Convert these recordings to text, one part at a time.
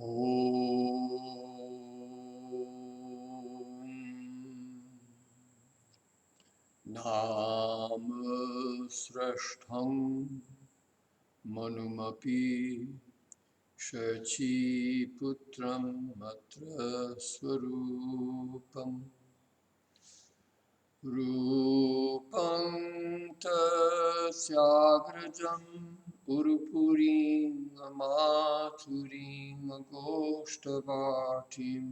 Om Nama Srashtham Manumapi Shachi Putram Matra Swarupam Rupam Tasyagrajam Urupurim Mathurim Goshtavatim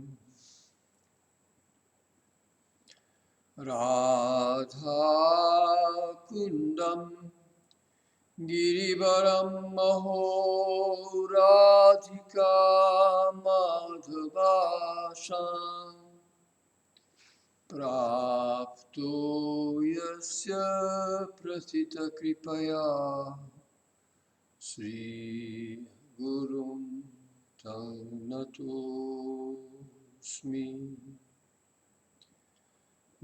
Radha Kundam Girivaram Maho Radhika Madhavasham Prapto Yasya Prasita Kripaya Sri Gurum Tanatosmi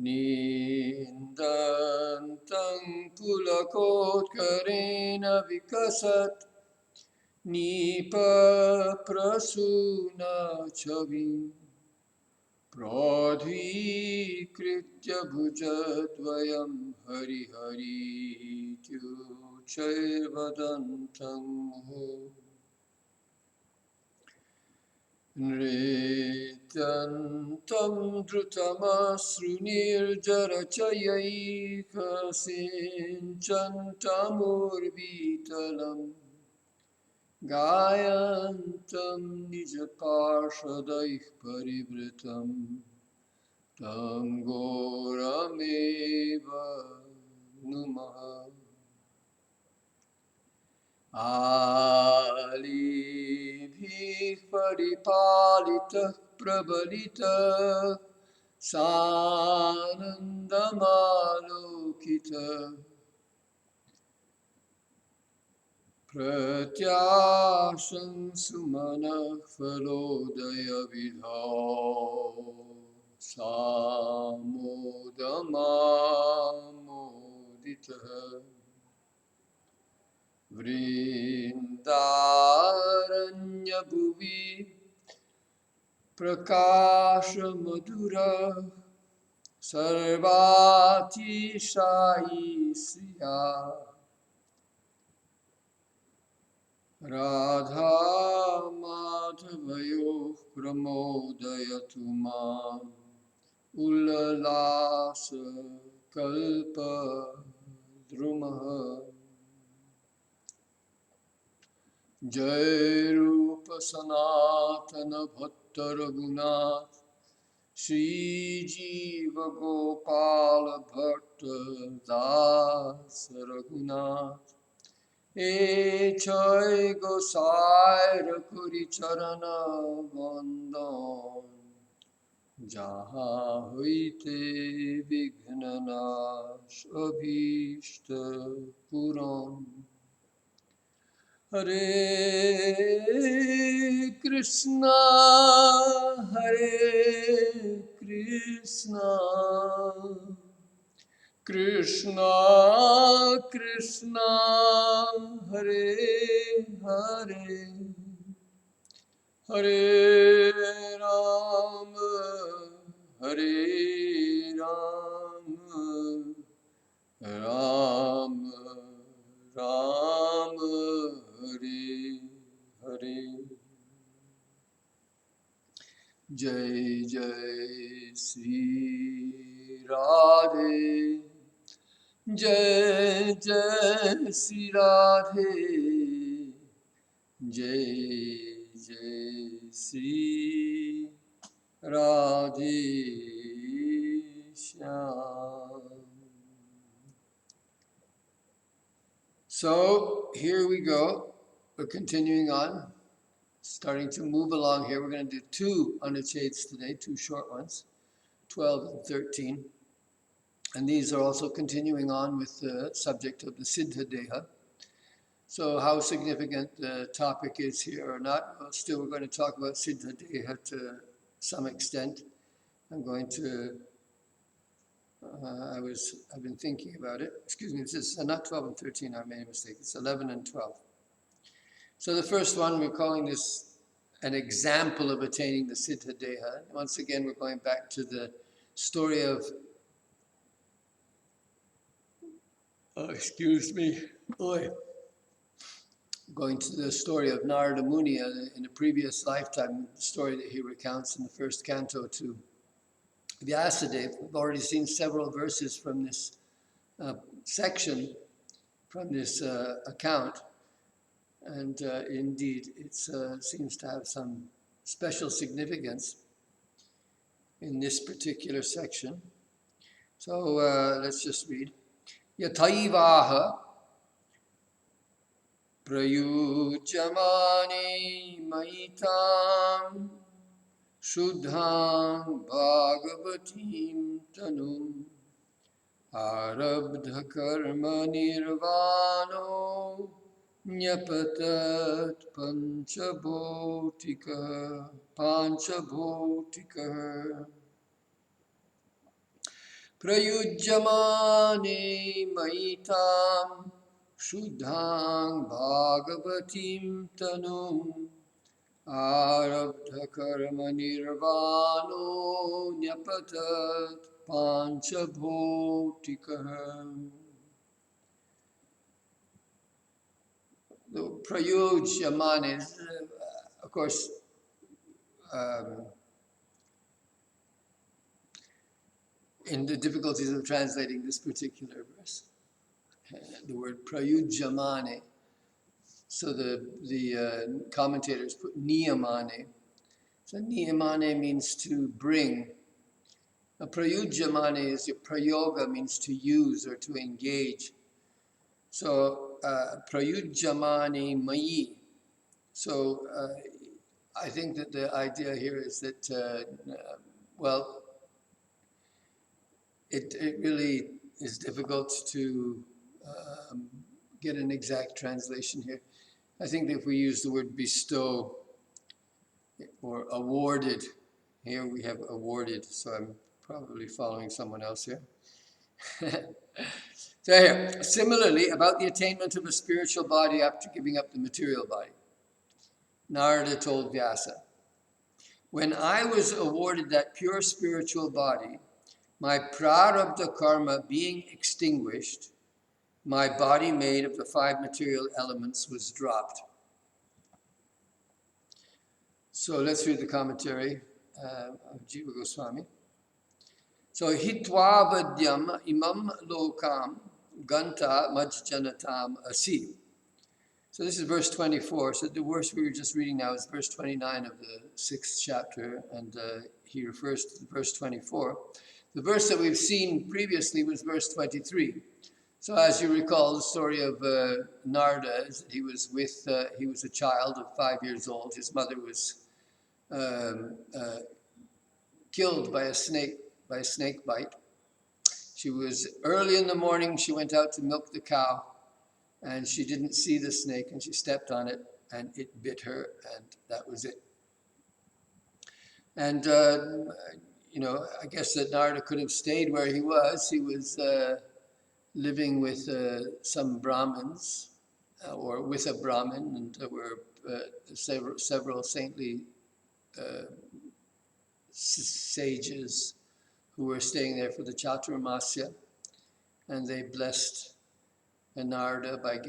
Nindantam Pulakotkarena Vikasat Nipa Prasuna Chavim Pradvikritya Bhujadvayam Hari Hari Tyuchairvadantam Nritantam Drutamasrunirjarachayaika Sinchantamurvitalam Gayantam Nijaparshadaih Parivritam Tam Gorameva Numaha Alibhih Paripalitah Prabalitah Sanandamalokitah Pratyasham Sumanah Phalodaya Vidhao Samodamamoditah Vrindaranya Bhuvi Prakasha Madhura Sarvati Shai Sriya Radha Madhavayo Pramodayatu Mam Ullalasa Kalpa Drumaha Jai Rupa Sanatana Bhatta Raghunath Shri Jiva Gopala Bhatta Dasa Raghunath Echai Gosai Rakuri Charana Vandam Jaha Hoite Vignanash Abhishta Puram Hare Krishna Krishna Krishna Hare Hare Hare Ram Hare Ram Ram Ram Hare Hare Jai Jai Sri Radhe Jai Jai Sri Radhe Jai Jai Sri Radhe Shyam. So here we go. We're continuing on, starting to move along here. We're going to do two anucchedas today, two short ones, 12 and 13. And these are also continuing on with the subject of the Siddha Deha. So how significant the topic is here or not, well, still we're going to talk about Siddha Deha to some extent. I'm going to, I've been thinking about it. Excuse me, this is not 12 and 13, I made a mistake. It's 11 and 12. So the first one, we're calling this an example of attaining the Siddha Deha. Once again, we're going back to the story of, going to the story of Narada Muni in a previous lifetime, the story that he recounts in the first canto to Vyasadeva. We've already seen several verses from this section, from this account, and indeed it seems to have some special significance in this particular section. So let's just read. Yataivaha prayujamani maitam shuddham bhagavatim tanum arabdha karma nirvano nyapatat panchabhotika prayujyamane maitam shuddhang bhagavatim tanum arabdha karma nirvano nyapatat panchabhotika. The prayujyamane is, of course, in the difficulties of translating this particular verse, the word prayujyamane. So the commentators put niyamane. So niyamane means to bring. A prayujyamane is a prayoga, means to use or to engage. So prayujyamane mayi. So I think that the idea here is that, it really is difficult to get an exact translation here. I think that if we use the word bestow or awarded, here we have awarded, so I'm probably following someone else here. So here, similarly, about the attainment of a spiritual body after giving up the material body, Narada told Vyasa, when I was awarded that pure spiritual body, my prarabdha karma being extinguished, my body made of the 5 material elements was dropped. So let's read the commentary of Jiva Goswami. So hitva vadyam imam lokam ganta majjanatam asi. So this is verse 24. So the verse we were just reading now is verse 29 of the 6th chapter, and he refers to verse 24. The verse that we've seen previously was verse 23. So as you recall, the story of Narada is that he was a child of 5 years old. His mother was killed by a snake bite. She was early in the morning, she went out to milk the cow, and she didn't see the snake, and she stepped on it, and it bit her, and that was it. And, I guess that Narada could have stayed where he was. He was living with some Brahmins, or with a Brahmin, and there were several saintly sages who were staying there for the Chaturmasya, and they blessed Narada by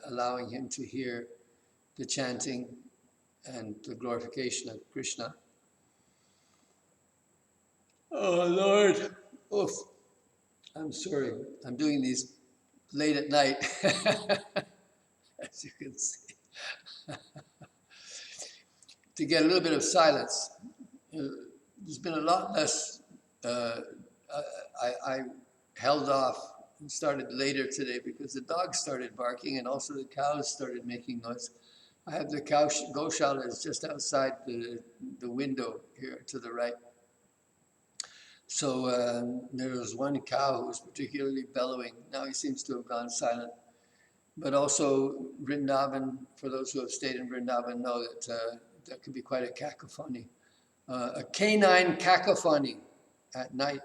allowing him to hear the chanting and the glorification of Krishna. Oh Lord, oof, I'm sorry, I'm doing these late at night, as you can see, to get a little bit of silence. There's been a lot less, I held off and started later today because the dogs started barking and also the cows started making noise. I have the cow Goshala is just outside the window here to the right. So there was one cow who was particularly bellowing. Now he seems to have gone silent. But also Vrindavan, for those who have stayed in Vrindavan, know that that could be quite a cacophony. A canine cacophony at night.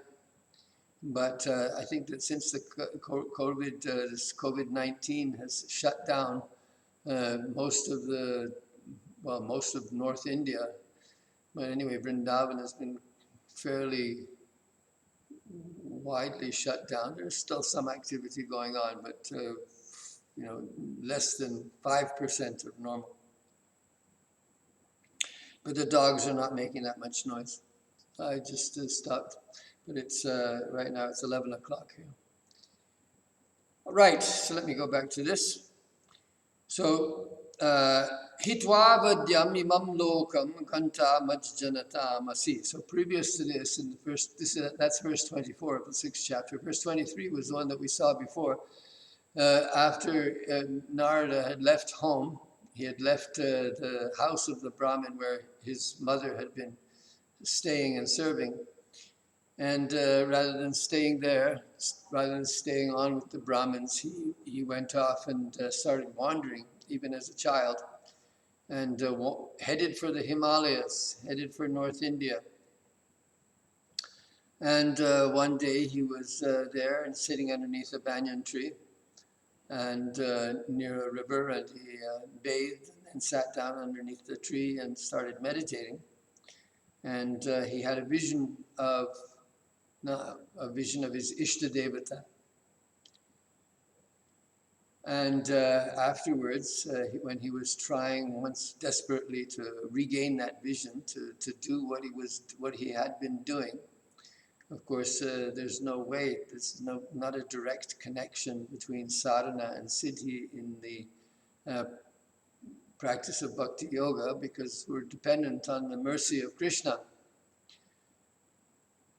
But I think that since the COVID-19 has shut down most of most of North India, but anyway, Vrindavan has been fairly widely shut down. There's still some activity going on, but less than 5% of normal. But the dogs are not making that much noise. I just stopped, but it's right now it's 11 o'clock here. Right, so let me go back to this. So, hitva vadyam imam lokam kanta majjanatam asi. So previous to this, in the first, that's verse 24 of the 6th chapter. Verse 23 was the one that we saw before. After Narada had left home, he had left the house of the Brahmin where his mother had been staying and serving. And rather than staying there, rather than staying on with the Brahmins, he went off and started wandering, even as a child, and headed for the Himalayas, headed for North India. And one day he was there and sitting underneath a banyan tree and near a river, and he bathed and sat down underneath the tree and started meditating. And he had a vision of his Ishta Devata. And afterwards, when he was trying once desperately to regain that vision, to do what he had been doing, of course, there's no way, there's not a direct connection between sadhana and siddhi in the practice of bhakti yoga, because we're dependent on the mercy of Krishna.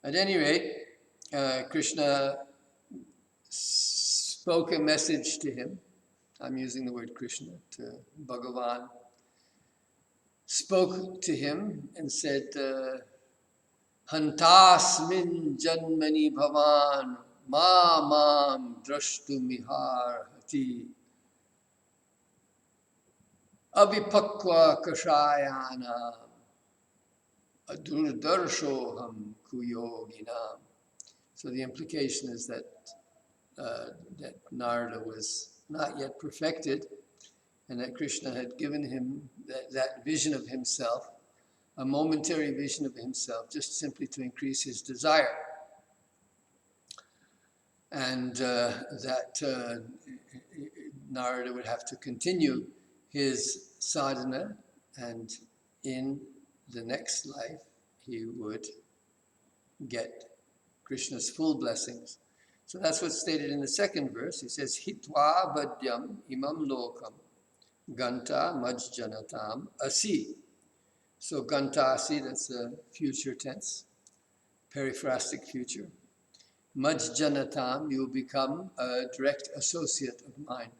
At any rate, Krishna spoke a message to him. I'm using the word Krishna, to Bhagavan. Spoke to him and said, Hantasmin janmani bhavan mam drashtumihar hati avipakva kashayana adurdarshoham kuyoginam. So the implication is that Narada was not yet perfected, and that Krishna had given him that vision of himself, a momentary vision of himself, just simply to increase his desire. And that Narada would have to continue his sadhana, and in the next life he would get Krishna's full blessings. So that's what's stated in the second verse. He says, Hitva vadyam imam lokam ganta majjanatam asi. So ganta asi, that's a future tense, periphrastic future. Majjanatam, you will become a direct associate of mine.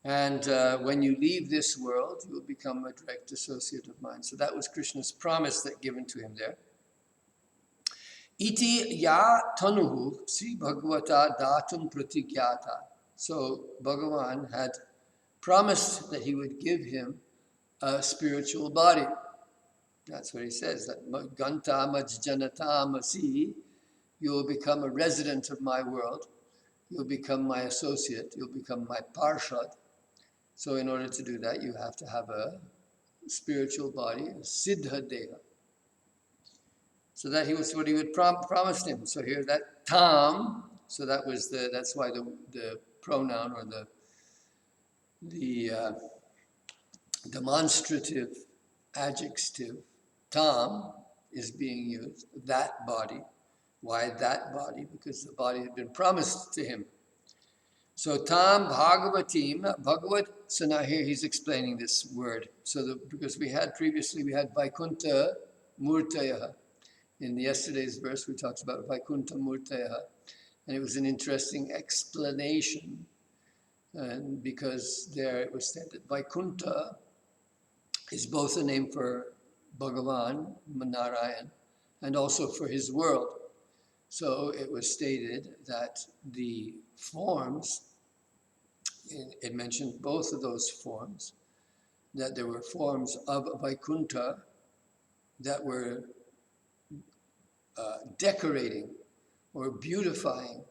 And when you leave this world, you will become a direct associate of mine. So that was Krishna's promise that given to him there. Iti ya tanuhu Sri Bhagavata datum pratigyata. So Bhagavan had promised that he would give him a spiritual body. That's what he says, that Ganta Majjanatam Asi, you will become a resident of my world, you'll become my associate, you'll become my parshad. So in order to do that, you have to have a spiritual body, a Siddha Deha. So that was what he would promised him. So here that tam, so that's why the pronoun or the demonstrative adjective tam is being used, that body. Why that body? Because the body had been promised to him. So tam bhagavatim, bhagavat, so now here he's explaining this word. So because previously we had Vaikuntha Murtayaha. In yesterday's verse, we talked about Vaikuntha Murtayaha, and it was an interesting explanation, and because there it was said that Vaikuntha is both a name for Bhagavan, Narayan, and also for his world. So it was stated that the forms, it mentioned both of those forms, that there were forms of Vaikuntha that were decorating or beautifying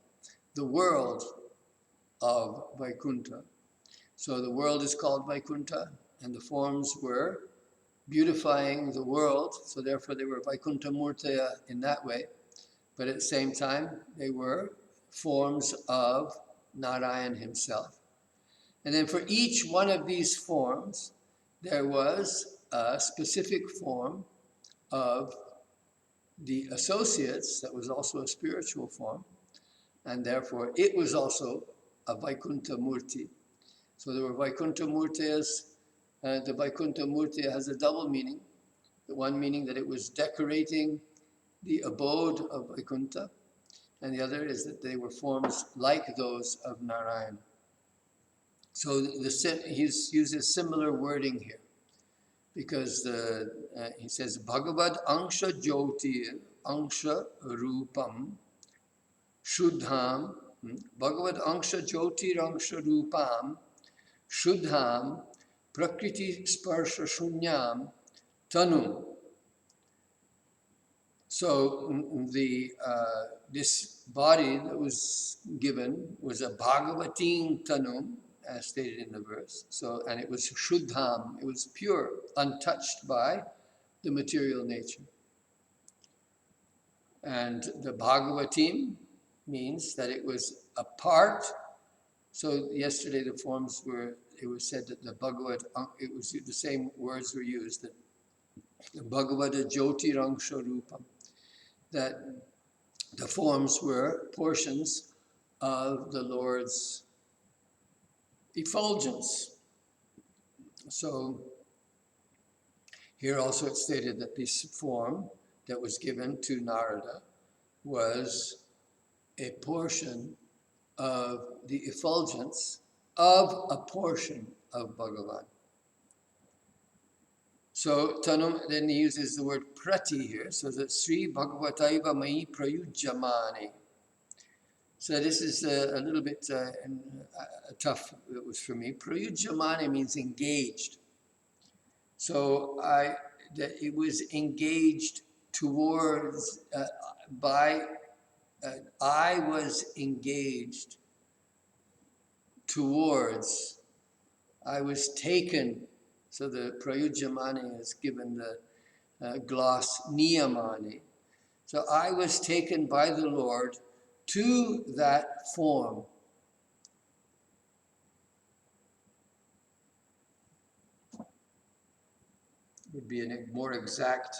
the world of Vaikuntha. So the world is called Vaikuntha, and the forms were beautifying the world, so therefore they were Vaikuntha Murtaya in that way. But at the same time, they were forms of Narayan himself. And then for each one of these forms, there was a specific form of the associates that was also a spiritual form, and therefore it was also a Vaikuntha Murti. So there were Vaikuntha Murtiyas. The Vaikuntha Murtiya has a double meaning. The one meaning that it was decorating the abode of Vaikuntha, and the other is that they were forms like those of Narayan. So he uses similar wording here, because he says Bhagavad Angsha Jyotir Angsha Rupam Shuddham Bhagavad Angsha Jyotir Angsha Rupam Shuddham Prakriti Sparsha Shunyam Tanum. So this body that was given was a Bhagavatim Tanum, as stated in the verse. So, and it was Shuddham, it was pure, untouched by the material nature. And the Bhagavatim means that it was a part. So yesterday the forms were, it was said that the Bhagavad, it was the same words were used, that the Bhagavata Jyotirangsa Rupam, that the forms were portions of the Lord's effulgence. So here also it's stated that this form that was given to Narada was a portion of the effulgence of a portion of Bhagavan. So Tanum, then he uses the word prati here, so that Sri Bhagavataiva Mai Prayujamani. So this is a little bit tough, it was for me. Prayujamani means engaged. So it was engaged towards, I was engaged towards, I was taken. So the Prayujamani is given the gloss Niyamani. So I was taken by the Lord to that form. Would be a more exact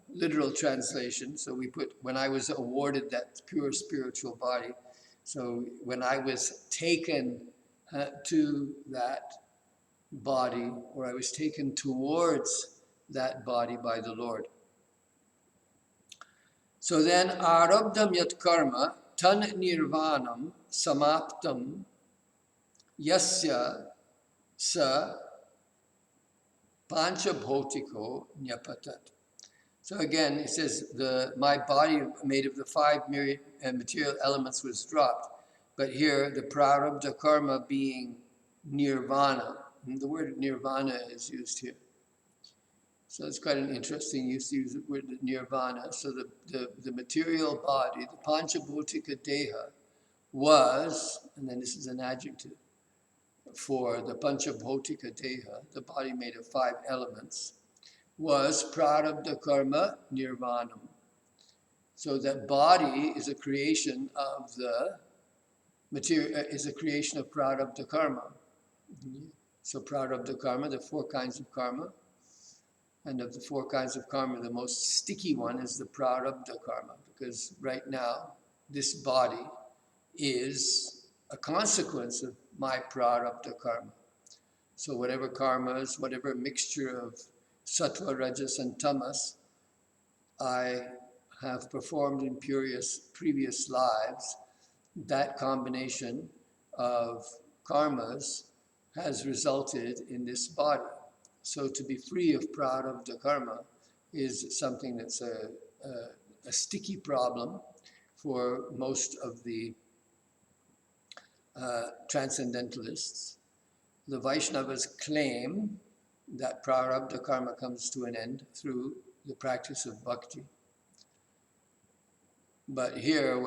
literal translation. So we put, when I was awarded that pure spiritual body. So when I was taken to that body, or I was taken towards that body by the Lord. So then, arabdam yat karma tan nirvanam samaptam yasya sa panchabhotiko nyapatat. So again, it says, my body made of the five material elements was dropped. But here, the prarabdha karma being nirvana. And the word nirvana is used here. So it's quite an interesting use to use the word nirvana. So the material body, the panchabhotika deha, was, and then this is an adjective, for the panchabhotika deha, the body made of five elements, was prarabdha karma nirvanam. So that body is a creation of the material, is a creation of prarabdha karma. So prarabdha karma, the four kinds of karma, and of the four kinds of karma, the most sticky one is the prarabdha karma, because right now, this body is a consequence of my prarabdha karma. So whatever karmas, whatever mixture of sattva, rajas, and tamas I have performed in previous lives, that combination of karmas has resulted in this body. So to be free of prarabdha karma is something that's a sticky problem for most of the transcendentalists. The Vaishnavas claim that prarabdha karma comes to an end through the practice of bhakti. But here,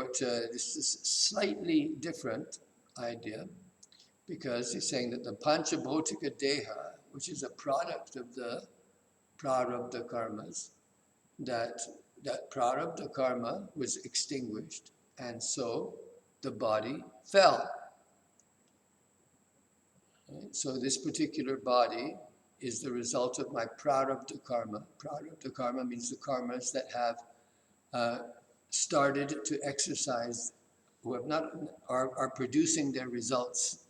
this is a slightly different idea. because he's saying that the Panchabhotika Deha, which is a product of the prarabdha karmas, that prarabdha karma was extinguished, and so the body fell. Right? So this particular body is the result of my prarabdha karma. Prarabdha karma means the karmas that have started to exercise, who have not are producing their results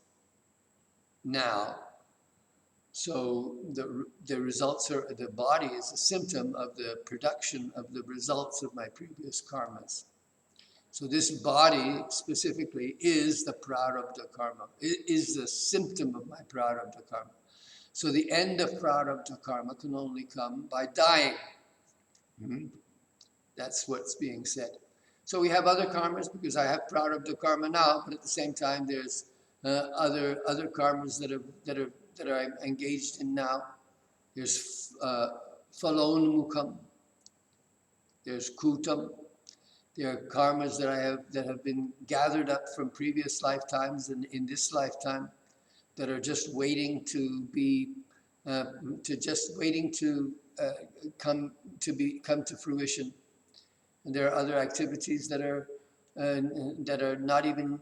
now. So the results are, the body is a symptom of the production of the results of my previous karmas. So this body specifically is the prarabdha karma. It is the symptom of my prarabdha karma. So the end of prarabdha karma can only come by dying. That's what's being said. So we have other karmas because I have prarabdha karma now, but at the same time there's other karmas that I'm engaged in now. There's phalonmukam, there's kutam. There are karmas that have been gathered up from previous lifetimes and in this lifetime that are just waiting to be come to fruition. And there are other activities that are not even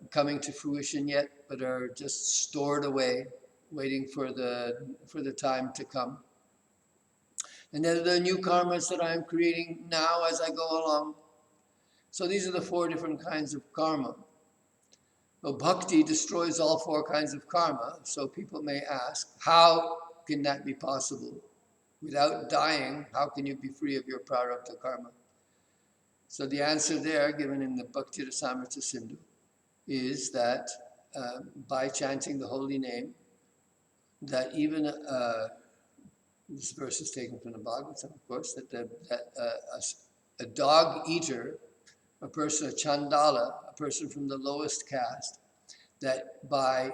coming to fruition yet, but are just stored away, waiting for the time to come. And then the new karmas that I'm creating now as I go along. So these are the 4 different kinds of karma. Well, bhakti destroys all 4 kinds of karma. So people may ask, how can that be possible? Without dying, how can you be free of your prarabdha karma? So the answer there, given in the Bhakti Rasamrita Sindhu, is that by chanting the holy name, that even this verse is taken from the Bhagavatam, of course, that a dog eater, a person, a chandala, a person from the lowest caste, that by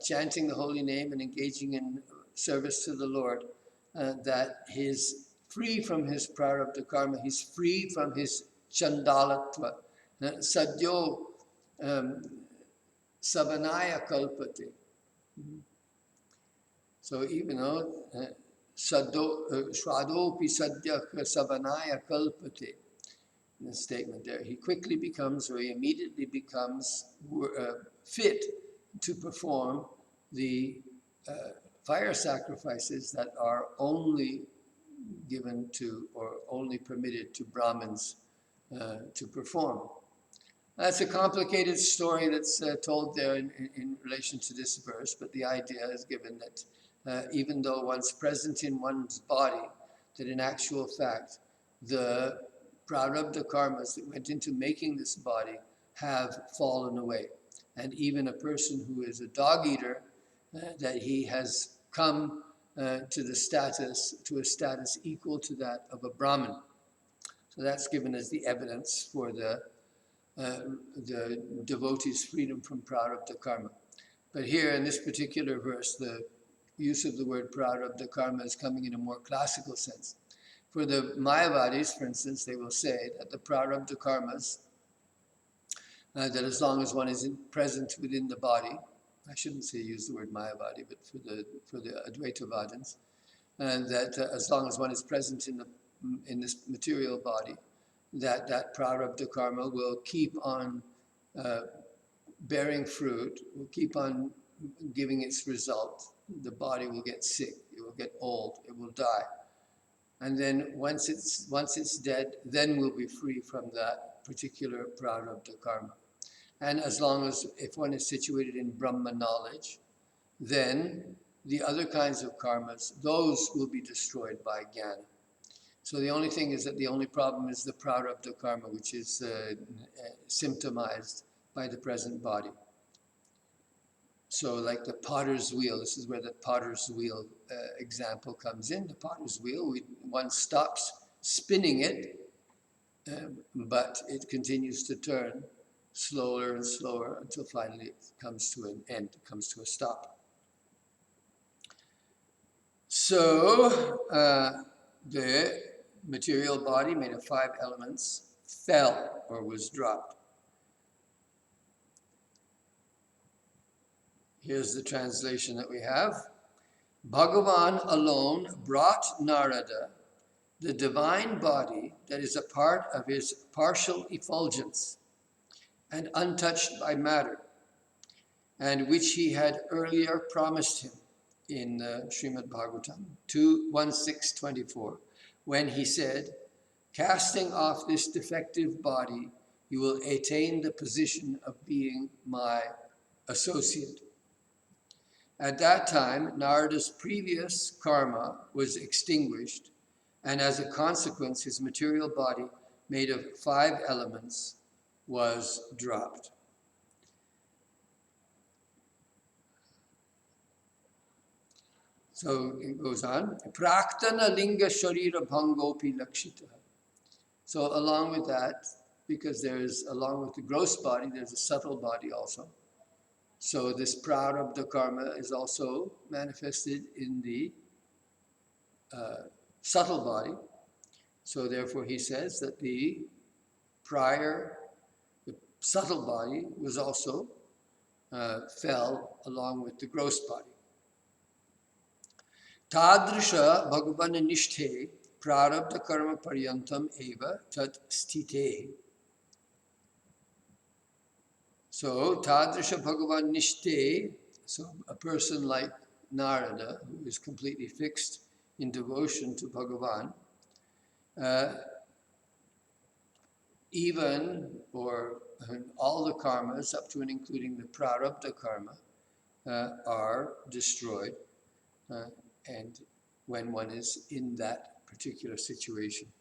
chanting the holy name and engaging in service to the Lord, that he's free from his prarabdha karma, he's free from his chandalatva. Sadyo savanaya kalpate. So even though shradopi sadya savanaya kalpate, in the statement there, he quickly becomes, or he immediately becomes fit to perform the fire sacrifices that are only given to or only permitted to Brahmins to perform. That's a complicated story that's told there in relation to this verse, but the idea is given that even though one's present in one's body, that in actual fact, the prarabdha karmas that went into making this body have fallen away. And even a person who is a dog eater, that he has come to a status equal to that of a Brahmin. So that's given as the evidence for the devotee's freedom from prarabdha karma. But here in this particular verse, the use of the word prarabdha karma is coming in a more classical sense. For the Mayavadis, for instance, they will say that the prarabdha karmas, that as long as one is present within the body, I shouldn't say use the word Mayavadi, but for the Advaitavadins, and that as long as one is present in this material body, that prarabdha karma will keep on bearing fruit, will keep on giving its result. The body will get sick, it will get old, it will die. And then once it's dead, then we'll be free from that particular prarabdha karma. And as long as, if one is situated in Brahma knowledge, then the other kinds of karmas, those will be destroyed by jnana. So the only thing is that the only problem is the prarabdha karma, which is symptomized by the present body. So like the potter's wheel, this is where the potter's wheel example comes in. The potter's wheel, one stops spinning it, but it continues to turn slower and slower until finally it comes to an end, it comes to a stop. So the material body made of 5 elements fell or was dropped. Here's the translation that we have. Bhagavan alone brought Narada the divine body that is a part of his partial effulgence and untouched by matter, and which he had earlier promised him in Srimad Bhagavatam 2:1624, when he said, "Casting off this defective body, you will attain the position of being my associate." At that time, Narada's previous karma was extinguished, and as a consequence, his material body, made of 5 elements, was dropped. So it goes on. Praktana linga sharira bhangopi lakshita. So along with that, because along with the gross body, there's a subtle body also. So this prarabdha karma is also manifested in the subtle body. So therefore he says that the subtle body was also fell along with the gross body. Tadrisha bhagavan nishthe prarabdha karma paryantam eva tat sthite. So Tadrisha bhagavan nishthe, so a person like Narada, who is completely fixed in devotion to Bhagavan, all the karmas, up to and including the prarabdha karma, are destroyed, and when one is in that particular situation.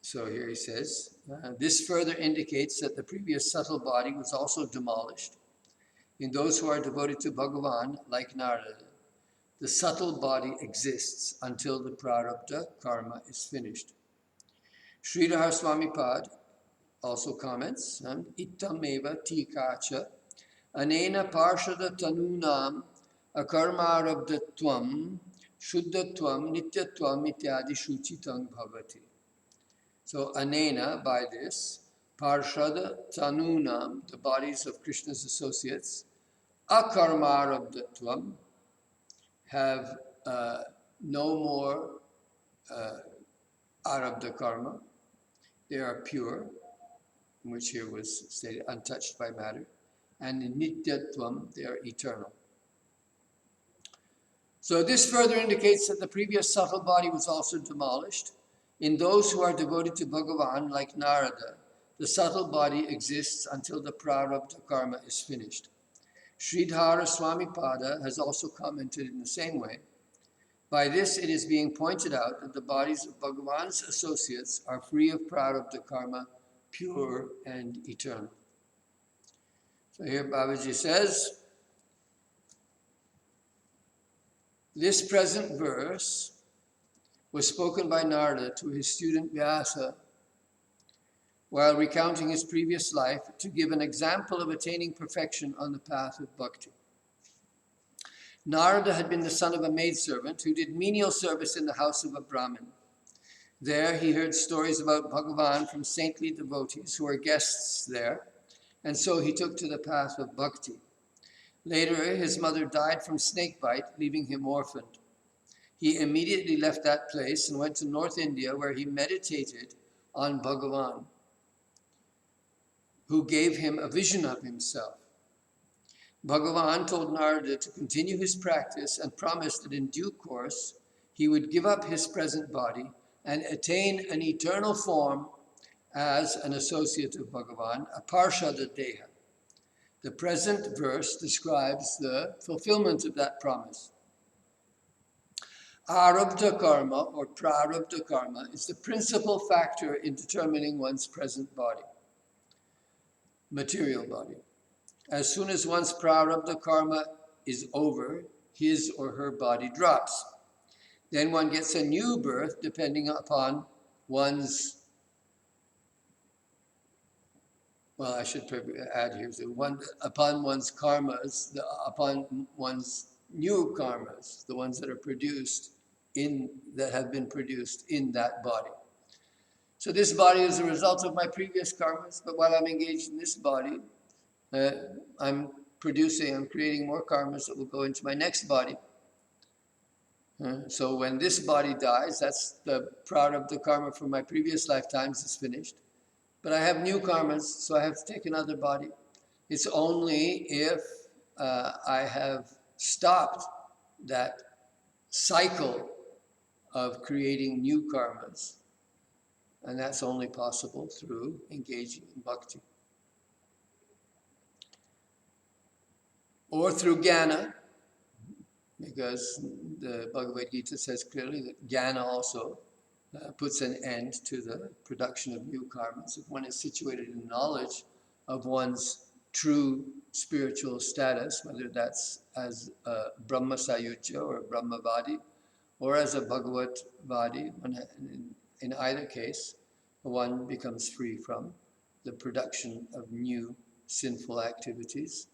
So here he says, this further indicates that the previous subtle body was also demolished. In those who are devoted to Bhagavan, like Narada, the subtle body exists until the prarabdha karma is finished. Sridhar Swamipad also comments, Ittameva tikacha anena parshada tanunam akarmarabdhatvam shuddhatvam nityatvam ityadi shuchitang bhavati. So anena, by this, parshada tanunam, the bodies of Krishna's associates, akarmarabdhatvam, have no more arabdha karma. They are pure, which here was stated, untouched by matter. And in nityatvam, they are eternal. So this further indicates that the previous subtle body was also demolished. In those who are devoted to Bhagavan, like Narada, the subtle body exists until the prarabdha karma is finished. Sridhara Swamipada has also commented in the same way. By this, it is being pointed out that the bodies of Bhagavan's associates are free of prarabdha karma, pure and eternal. So here Babaji says, this present verse was spoken by Narada to his student Vyasa while recounting his previous life to give an example of attaining perfection on the path of bhakti. Narada had been the son of a maidservant who did menial service in the house of a Brahmin. There he heard stories about Bhagavan from saintly devotees who were guests there, and so he took to the path of bhakti. Later, his mother died from snakebite, leaving him orphaned. He immediately left that place and went to North India, where he meditated on Bhagavan, who gave him a vision of himself. Bhagavan told Narada to continue his practice and promised that in due course he would give up his present body and attain an eternal form as an associate of Bhagavan, a Parshada Deha. The present verse describes the fulfillment of that promise. Arabdha karma, or prarabdha karma, is the principal factor in determining one's present body, material body. As soon as one's prarabdha karma is over, his or her body drops. Then one gets a new birth depending upon one's, well, I should add here, so upon one's karmas, upon one's new karmas, the ones that are produced that have been produced in that body. So this body is a result of my previous karmas, but while I'm engaged in this body, I'm creating more karmas that will go into my next body. So when this body dies, that's the part of the karma from my previous lifetimes is finished. But I have new karmas, so I have to take another body. It's only if I have stopped that cycle of creating new karmas, and that's only possible through engaging in bhakti. Or through jnana, because the Bhagavad Gita says clearly that jnana also puts an end to the production of new karmas. If one is situated in knowledge of one's true spiritual status, whether that's as a Brahma Sayuja or a Brahmavadi, or as a Bhagavat-vadi, in either case, one becomes free from the production of new sinful activities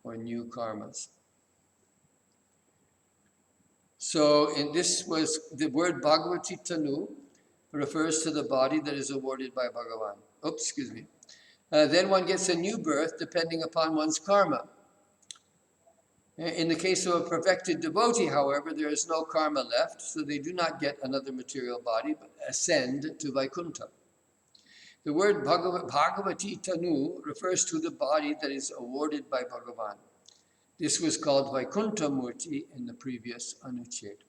or new karmas. So the word Bhagavati Tanu refers to the body that is awarded by Bhagavan. Oops, excuse me. Then one gets a new birth depending upon one's karma. In the case of a perfected devotee, however, there is no karma left, so they do not get another material body, but ascend to Vaikuntha. The word Bhagavati Tanu refers to the body that is awarded by Bhagavan. This was called Vaikuntha Murti in the previous Anuccheda.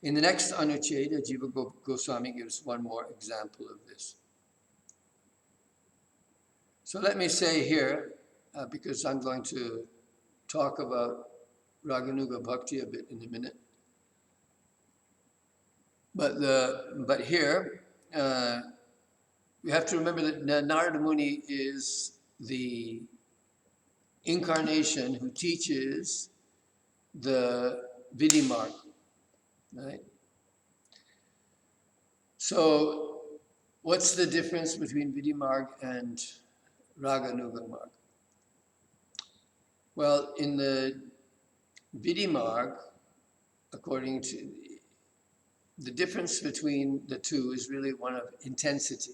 In the next Anuccheda, Jiva Goswami gives one more example of this. So let me say here, because I'm going to talk about Raganuga Bhakti a bit in a minute. But here, we have to remember that Narada Muni is the incarnation who teaches the Vidimarg, right? So, what's the difference between Vidimarg and Raganuga Marg? Well, in the Vidimarg, according to the difference between the two is really one of intensity.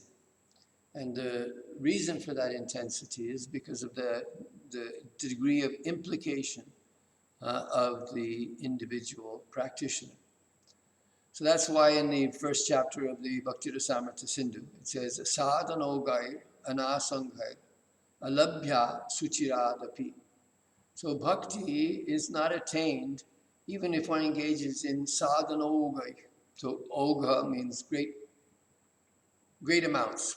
And the reason for that intensity is because of the degree of implication of the individual practitioner. So that's why in the first chapter of the Bhakti Rasamrita Sindhu, it says, Sadhanogai anasangai alabhya suchiradapi. So bhakti is not attained even if one engages in sadhanogai. So oga means great amounts.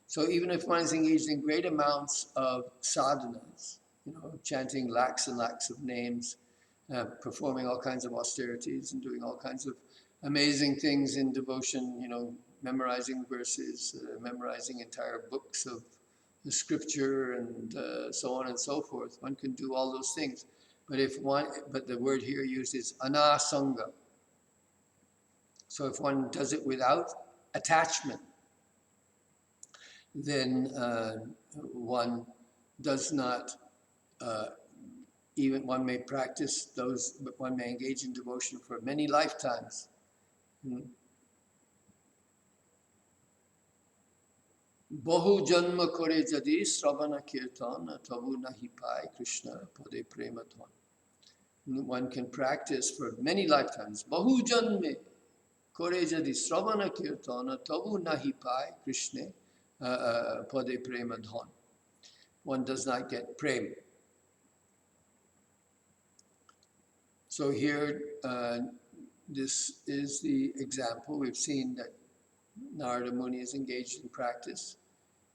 So even if one is engaged in great amounts of sadhanas, chanting lakhs and lakhs of names, performing all kinds of austerities and doing all kinds of amazing things in devotion, memorizing verses, memorizing entire books of the scripture and so on and so forth. One can do all those things. But the word here used is anasanga. So if one does it without attachment, then one does not, even one may practice those, but one may engage in devotion for many lifetimes. Bahu janma kore jadi sravana kirtan tabu nahi pai Krishna pade prematon. One can practice for many lifetimes. Bahu janme kore jadi sravana kirtan tabu nahi pai Krishna pade premadhan. One does not get prem. So here, this is the example. We've seen that Narada Muni is engaged in practice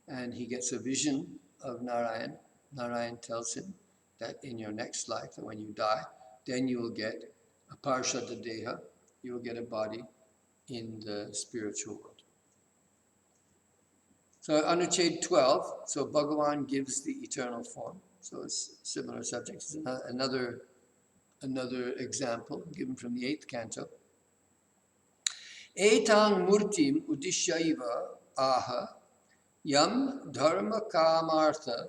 and he gets a vision of Narayan. Narayan tells him that in your next life, that when you die, then you will get a Siddha Deha, you will get a body in the spiritual world. So Anuccheda 12, so Bhagavan gives the eternal form. So it's similar subjects. Another example given from the 8th canto. Etang murtim udishaiva aha yam dharma kamartha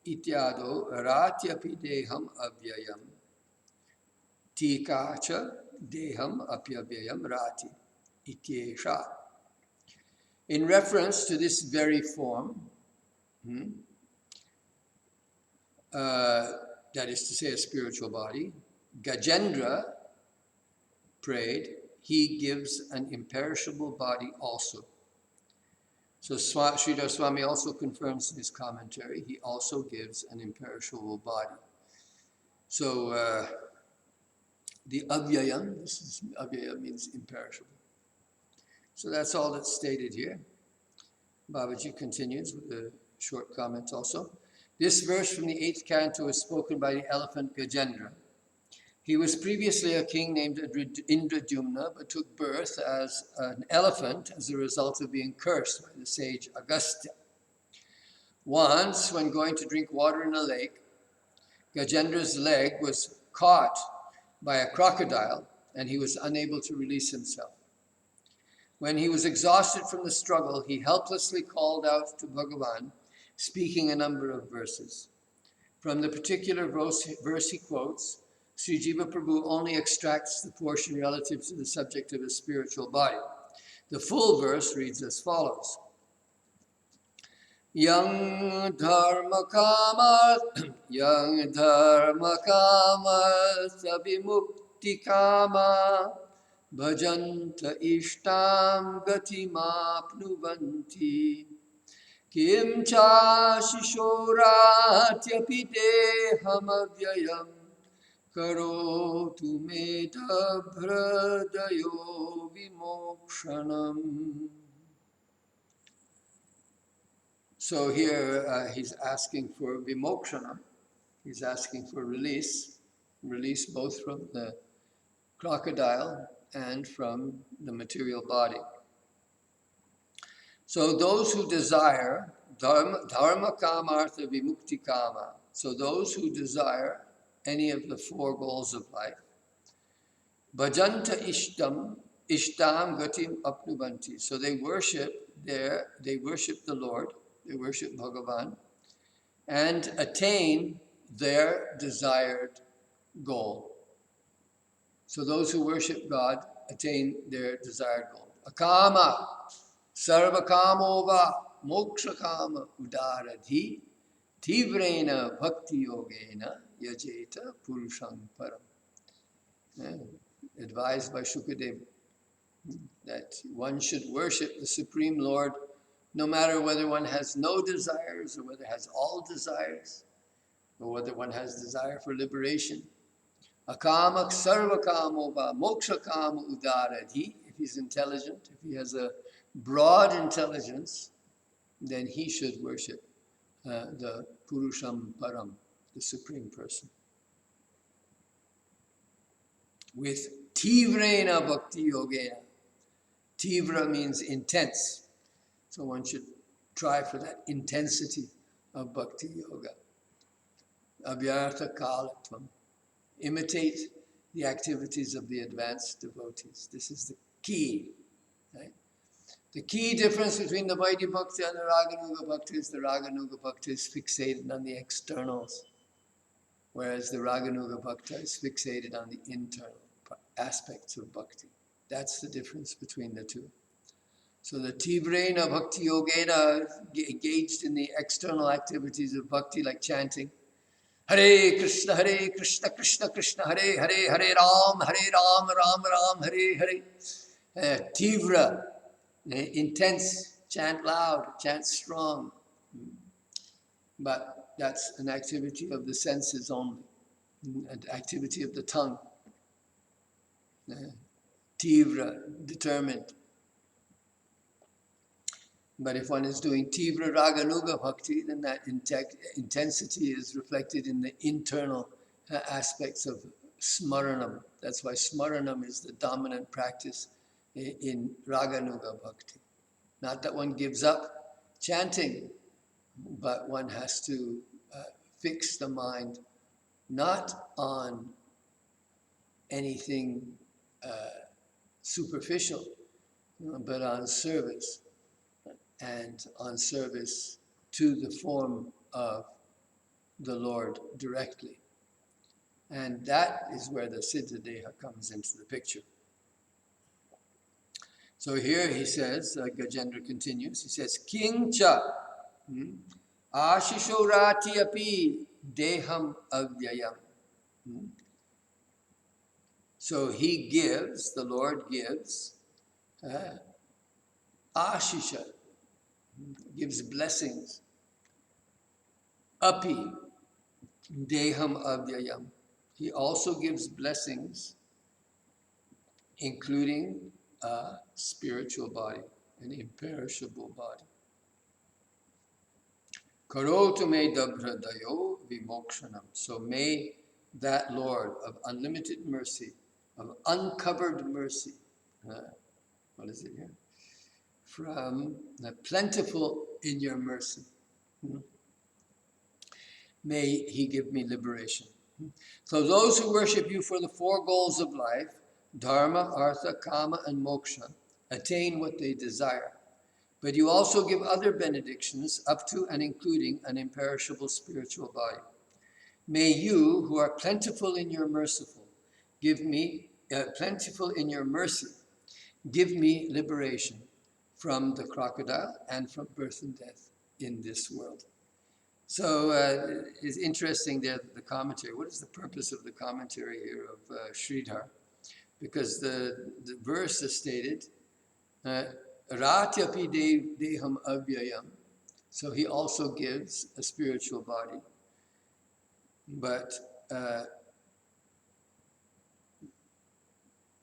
ityado ratyapi deham avyayam tikacha deham apyavyayam rati ityesha. In reference to this very form, that is to say a spiritual body. Gajendra prayed, he gives an imperishable body also. So Sridhar Swami also confirms in his commentary, he also gives an imperishable body. So the avyayam, this is avyaya means imperishable. So that's all that's stated here. Babaji continues with a short comment also. This verse from the 8th canto is spoken by the elephant Gajendra. He was previously a king named Indradyumna, but took birth as an elephant as a result of being cursed by the sage Agastya. Once, when going to drink water in a lake, Gajendra's leg was caught by a crocodile and he was unable to release himself. When he was exhausted from the struggle, he helplessly called out to Bhagavan, speaking a number of verses. From the particular verse he quotes, Sri Jiva Prabhu only extracts the portion relative to the subject of his spiritual body. The full verse reads as follows. Yang dharma kama sabhimukti kama bhajanta ishtam gatimapnuvanti kim cha shishoratyapi dehamavyayam karotu medabhradayo vimokshanam. So here he's asking for vimokshanam. He's asking for release both from the crocodile and from the material body. So those who desire dharma kama artha vimukti kama, so those who desire any of the four goals of life, bhajanta ishtam gatim apnubanti, so they worship the Lord, they worship Bhagavan, and attain their desired goal. So those who worship God attain their desired goal. Akama, sarvakamova, mokshakama udaradhi, tivrena bhakti yogena yajeta purusham param. Advised by Shukadeva that one should worship the Supreme Lord no matter whether one has no desires or whether has all desires, or whether one has desire for liberation. Akamak sarvakamova mokshakama udaradhi. If he's intelligent, if he has a broad intelligence, then he should worship the Purusham Param, the Supreme Person. With Tivrena Bhakti Yogena. Tivra means intense. So one should try for that intensity of Bhakti Yoga. Abhyartha Kalatvam. Imitate the activities of the advanced devotees. This is the key. Right? The key difference between the Vaidya Bhakti and the Raganuga Bhakti is the Raganuga Bhakti is fixated on the externals, whereas the Raganuga Bhakti is fixated on the internal aspects of Bhakti. That's the difference between the two. So the Tivrena Bhakti Yogena engaged in the external activities of Bhakti like chanting, Hare Krishna, Krishna Krishna, Hare Hare, Hare Ram, Ram Ram, Hare Hare. Tivra, intense, chant loud, chant strong. But that's an activity of the senses only, an activity of the tongue. Tivra, determined. But if one is doing Tivra Raganuga Bhakti, then that intensity is reflected in the internal aspects of Smaranam. That's why Smaranam is the dominant practice in Raganuga Bhakti. Not that one gives up chanting, but one has to fix the mind not on anything superficial, but on service. And on service to the form of the Lord directly. And that is where the Siddha Deha comes into the picture. So here he says, Gajendra continues, he says, King cha, Ashishorati api Deham Avyayam. So he gives, the Lord gives, Ashisha, gives blessings. Api, Deham Avyayam. He also gives blessings, including a spiritual body, an imperishable body. Karotu me dabhradayo vimokshanam. So may that Lord of unlimited mercy, of uncovered mercy, what is it here? From the plentiful in your mercy. May he give me liberation. So those who worship you for the four goals of life, dharma, artha, kama, and moksha, attain what they desire. But you also give other benedictions up to and including an imperishable spiritual body. May you, who are plentiful in your merciful, give me plentiful in your mercy, give me liberation from the crocodile and from birth and death in this world. So it's interesting there, the commentary. What is the purpose of the commentary here of Sridhar? Because the verse is stated, Ratyapi Deham Avyayam. So he also gives a spiritual body. But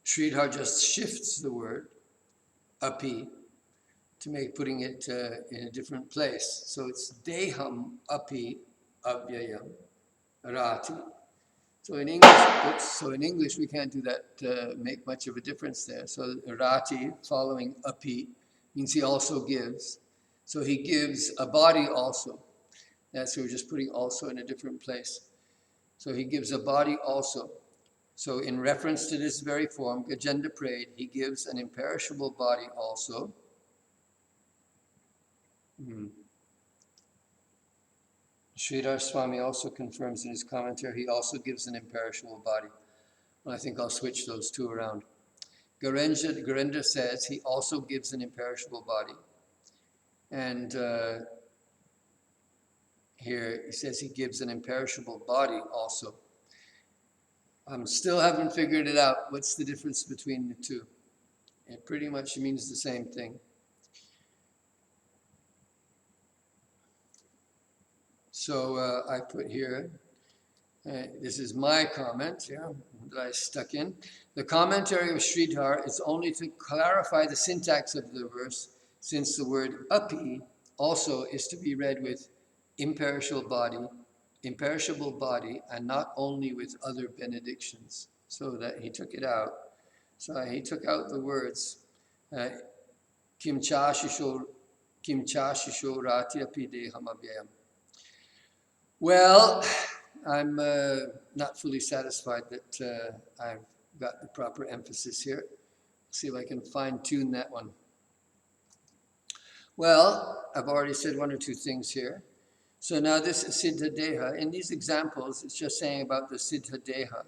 Sridhar just shifts the word, api, to make putting it in a different place. So it's Deham Api Avyayam Rati. So in English, we can't do that, make much of a difference there. So Rati, following Api, means he also gives. So he gives a body also. That's we're just putting also in a different place. So he gives a body also. So in reference to this very form, Gajendra prayed, he gives an imperishable body also. Sridhar Swami also confirms in his commentary, he also gives an imperishable body. Well, I think I'll switch those two around. Gajendra says he also gives an imperishable body. And here he says he gives an imperishable body also. Still haven't figured it out. What's the difference between the two? It pretty much means the same thing. So I put here, this is my comment, that I stuck in. The commentary of Sridhar is only to clarify the syntax of the verse, since the word api also is to be read with imperishable body, and not only with other benedictions. So that he took it out. So he took out the words kimcha shisho ratyapi deham avyayam. Well, I'm not fully satisfied that I've got the proper emphasis here. See if I can fine-tune that one. Well, I've already said one or two things here. So now this is Siddha Deha. In these examples, it's just saying about the Siddha Deha,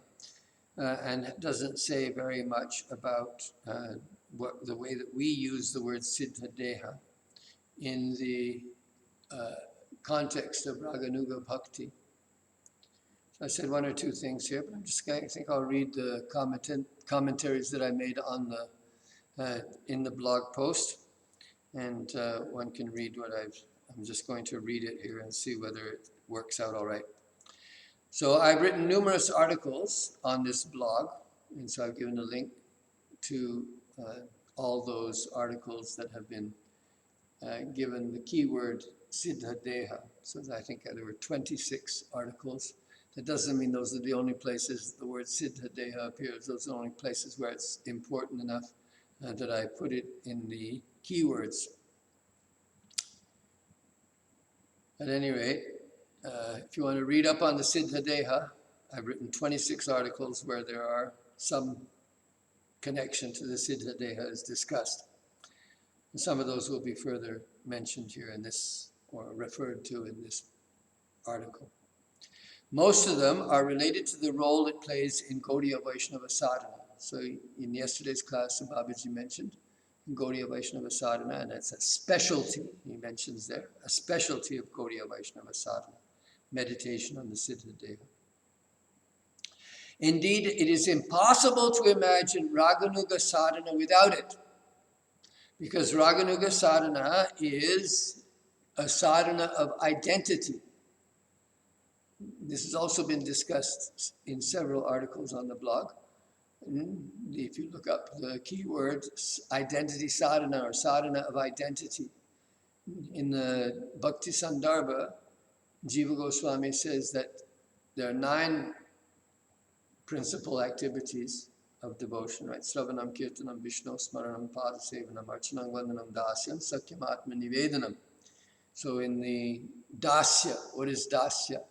and it doesn't say very much about the way that we use the word Siddha Deha in the context of Raganuga Bhakti. So I said one or two things here, but I think I'll read the commentaries that I made on in the blog post, and one can read what I'm just going to read it here and see whether it works out all right. So I've written numerous articles on this blog, and so I've given a link to all those articles that have been given the keyword Siddha Deha. So I think there were 26 articles. That doesn't mean those are the only places the word Siddha Deha appears. Those are the only places where it's important enough that I put it in the keywords. At any rate, if you want to read up on the Siddha Deha, I've written 26 articles where there are some connection to the Siddha Deha is discussed. And some of those will be further mentioned here in this, or referred to in this article. Most of them are related to the role it plays in Gaudiya Vaishnava sadhana. So in yesterday's class, Babaji mentioned Gaudiya Vaishnava sadhana, and that's a specialty, he mentions there, a specialty of Gaudiya Vaishnava sadhana. meditation on the Siddha Deha. Indeed, it is impossible to imagine Raganuga sadhana without it, because Raganuga sadhana is a sadhana of identity. This has also been discussed in several articles on the blog. If you look up the keyword identity sadhana or sadhana of identity, in the Bhakti Sandarbha, Jiva Goswami says that there are 9 principal activities of devotion, right? Sravanam, Kirtanam, Vishnu, Smaranam, Padasevanam, Archanam, Vandanam, Dasyam, Sakyam, Atma, Nivedanam. So in the Dasya, what is Dasya?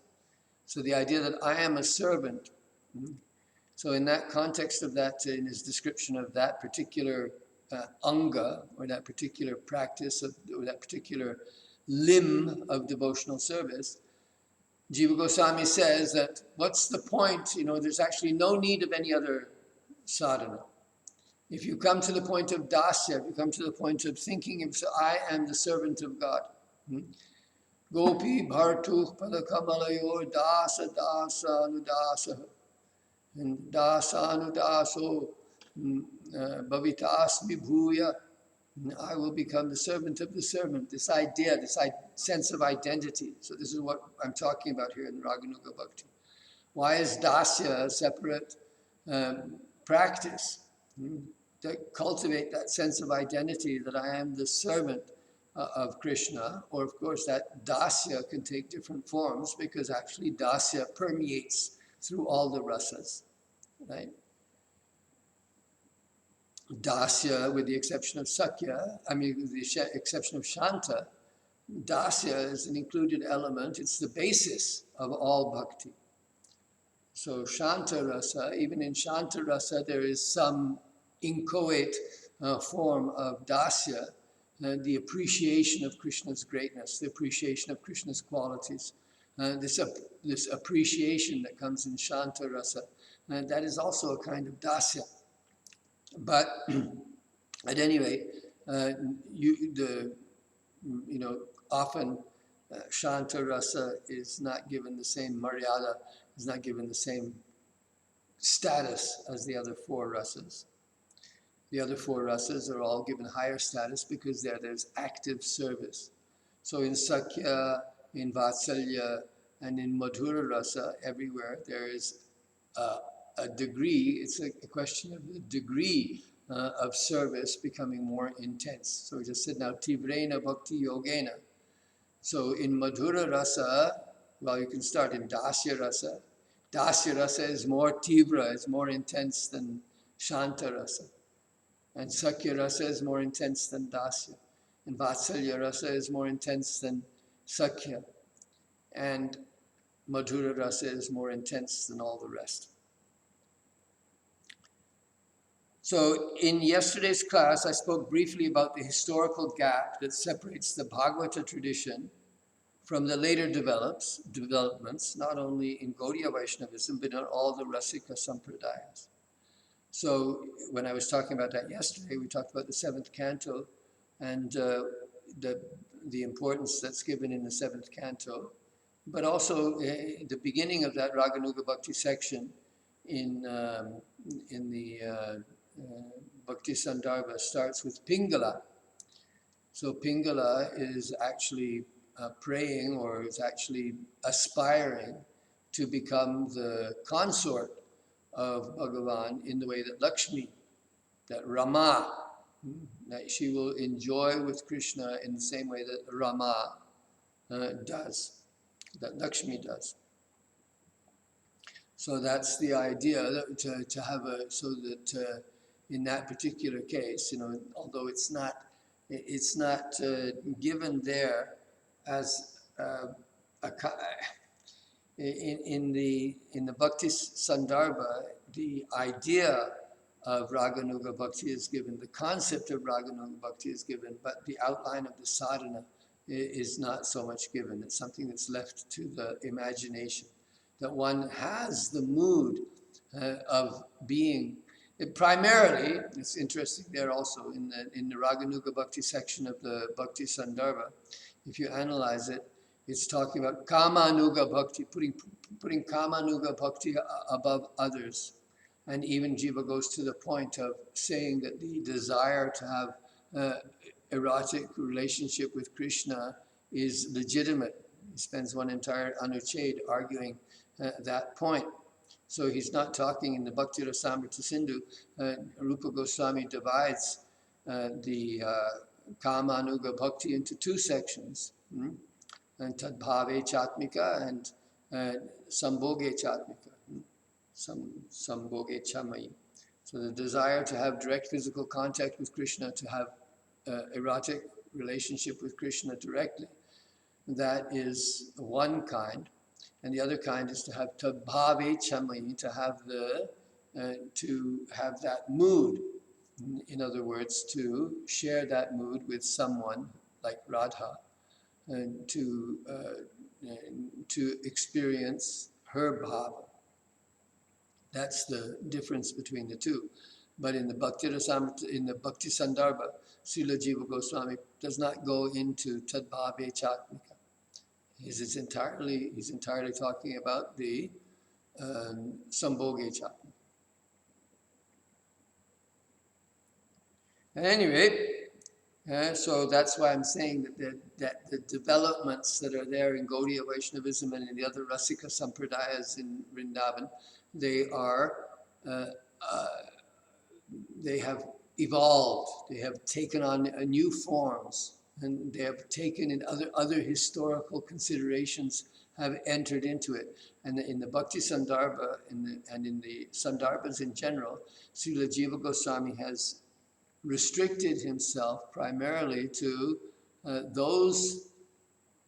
So the idea that I am a servant. So in that context of that, in his description of that particular anga, or that particular practice, or that particular limb of devotional service, Jiva Goswami says that what's the point? There's actually no need of any other sadhana. If you come to the point of dasya, if you come to the point of thinking, I am the servant of God. Gopi bhartu padakamalayor dasa dasa anudasa. And dasa anudaso bhavitasmi bhuya. I will become the servant of the servant. This idea, this sense of identity. So this is what I'm talking about here in Raganuga Bhakti. Why is dasya a separate practice? To cultivate that sense of identity that I am the servant of Krishna. Or of course that dasya can take different forms, because actually dasya permeates through all the rasas, right? Dasya, with the exception of Sakya, with the exception of Shanta, Dasya is an included element. It's the basis of all bhakti. So Shanta Rasa, even in Shanta Rasa, there is some inchoate form of Dasya, the appreciation of Krishna's greatness, the appreciation of Krishna's qualities. This appreciation that comes in Shanta Rasa, that is also a kind of Dasya. But at any rate, often Shanta Rasa is not given the same maryada, is not given the same status as the other 4 rasas. The other 4 rasas are all given higher status because there's active service. So in Sakya, in Vatsalya, and in Madhura Rasa, everywhere there is a degree, it's a question of the degree of service becoming more intense. So we just said now, Tivrena Bhakti Yogena. So in Madhura Rasa, well, you can start in Dasya Rasa. Dasya Rasa is more tivra, it's more intense than Shanta Rasa. And Sakya Rasa is more intense than Dasya. And Vatsalya Rasa is more intense than Sakya. And Madhura Rasa is more intense than all the rest. So in yesterday's class, I spoke briefly about the historical gap that separates the Bhagavata tradition from the later developments, not only in Gaudiya Vaishnavism, but in all the Rasika Sampradayas. So when I was talking about that yesterday, we talked about the 7th canto and the importance that's given in the 7th canto, but also the beginning of that Raganuga Bhakti section in the Bhakti Sandarbha starts with Pingala. So Pingala is actually praying, or is actually aspiring to become the consort of Bhagavan in the way that Lakshmi, that Rama, that she will enjoy with Krishna in the same way that Rama does, that Lakshmi does. So that's the idea, that to have so that in that particular case, although it's not given there as in the Bhakti Sandarbha, the idea of Raganuga Bhakti is given, the concept of Raganuga Bhakti is given, but the outline of the sadhana is not so much given. It's something that's left to the imagination, that one has the mood of being. Primarily, it's interesting there also in the Raganuga Bhakti section of the Bhakti Sandarbha, if you analyze it, It's talking about kamanuga bhakti, putting kamanuga bhakti above others. And even Jiva goes to the point of saying that the desire to have erotic relationship with Krishna is legitimate. He spends one entire anuccheda arguing that point. So he's not talking in the Bhakti Rasamrita Sindhu. Rupa Goswami divides the Kamanuga Bhakti into two sections, and Tadbhave Chatmika and Sambhoge Chatmika, Sambhoge Chamayi. So the desire to have direct physical contact with Krishna, to have erotic relationship with Krishna directly, that is one kind. And the other kind is to have Tadbhave Chamayi, to have that mood. In other words, to share that mood with someone like Radha, and to experience her bhava. That's the difference between the two. But in the Bhakti Sandarbha, Srila Jiva Goswami does not go into Tadbhave Chatmika. He's entirely talking about the Sambhoge Chatmika. At any rate, so that's why I'm saying that the developments that are there in Gaudiya Vaishnavism and in the other Rasika Sampradayas in Vrindavan, they have evolved, they have taken on new forms, and they have taken in other historical considerations have entered into it. And in the Bhakti Sandarbha and in the Sandarbhas in general, Srila Jiva Goswami has restricted himself primarily to those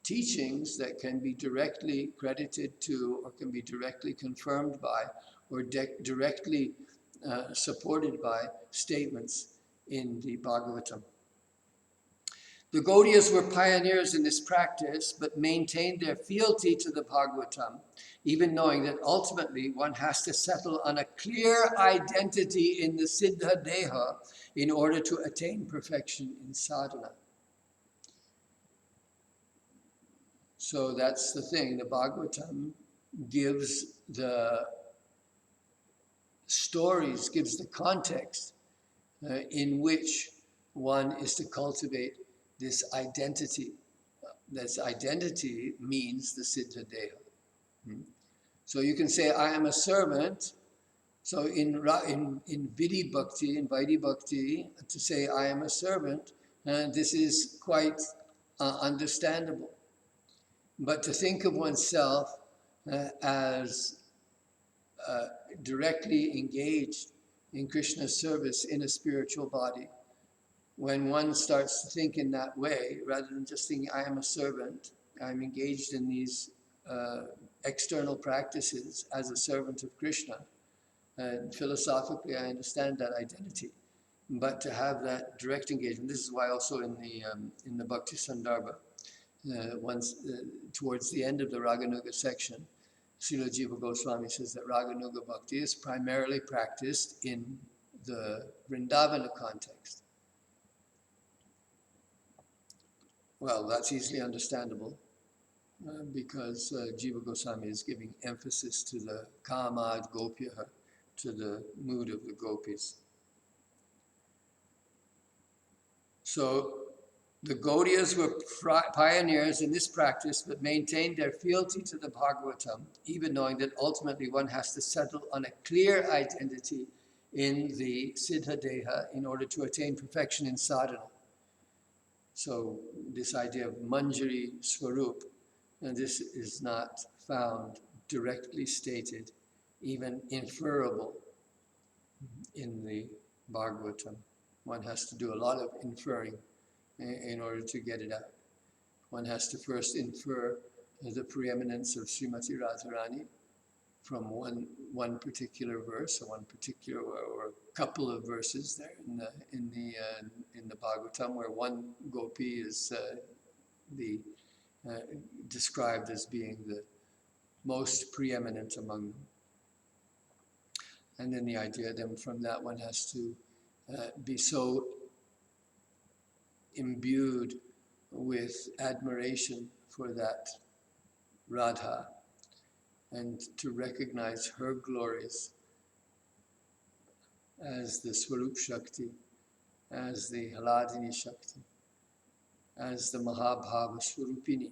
teachings that can be directly credited to or can be directly confirmed by or directly supported by statements in the Bhagavatam. The Gaudiyas were pioneers in this practice, but maintained their fealty to the Bhagavatam, even knowing that ultimately one has to settle on a clear identity in the Siddha Deha in order to attain perfection in sadhana. So that's the thing. The Bhagavatam gives the stories, gives the context in which one is to cultivate this identity. This identity means the Siddha Deha. So you can say, I am a servant. So in Vidhi Bhakti, in Vaidhi Bhakti, to say I am a servant, this is quite understandable. But to think of oneself as directly engaged in Krishna's service in a spiritual body, when one starts to think in that way, rather than just thinking, I am a servant, I'm engaged in these external practices as a servant of Krishna, and philosophically I understand that identity. But to have that direct engagement, this is why also in the Bhakti Sandarbha, towards the end of the Raganuga section, Srila Jiva Goswami says that Raganuga Bhakti is primarily practiced in the Vrindavana context. Well, that's easily understandable because Jiva Goswami is giving emphasis to the Kamad Gopyaha, to the mood of the gopis. So the Gaudiyas were pioneers in this practice, but maintained their fealty to the Bhagavatam, even knowing that ultimately one has to settle on a clear identity in the Siddha Deha in order to attain perfection in sadhana. So this idea of Manjari Swarup, and this is not found directly stated, even inferable in the Bhagavatam. One has to do a lot of inferring in order to get it out. One has to first infer the preeminence of Srimati Radharani from one particular verse, or one particular or a couple of verses there in the Bhagavatam, where one gopi is described as being the most preeminent among them. And then the idea, then from that one has to be so imbued with admiration for that Radha and to recognize her glories as the Swarup Shakti, as the Haladini Shakti, as the Mahabhava Swarupini,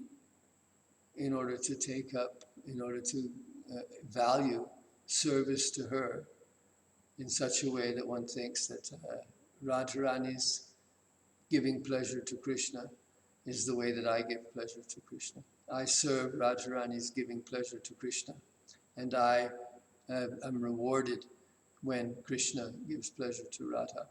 in order to take up, in order to value service to her in such a way that one thinks that Radharani's giving pleasure to Krishna is the way that I give pleasure to Krishna. I serve Radharani's giving pleasure to Krishna, and I am rewarded when Krishna gives pleasure to Radha.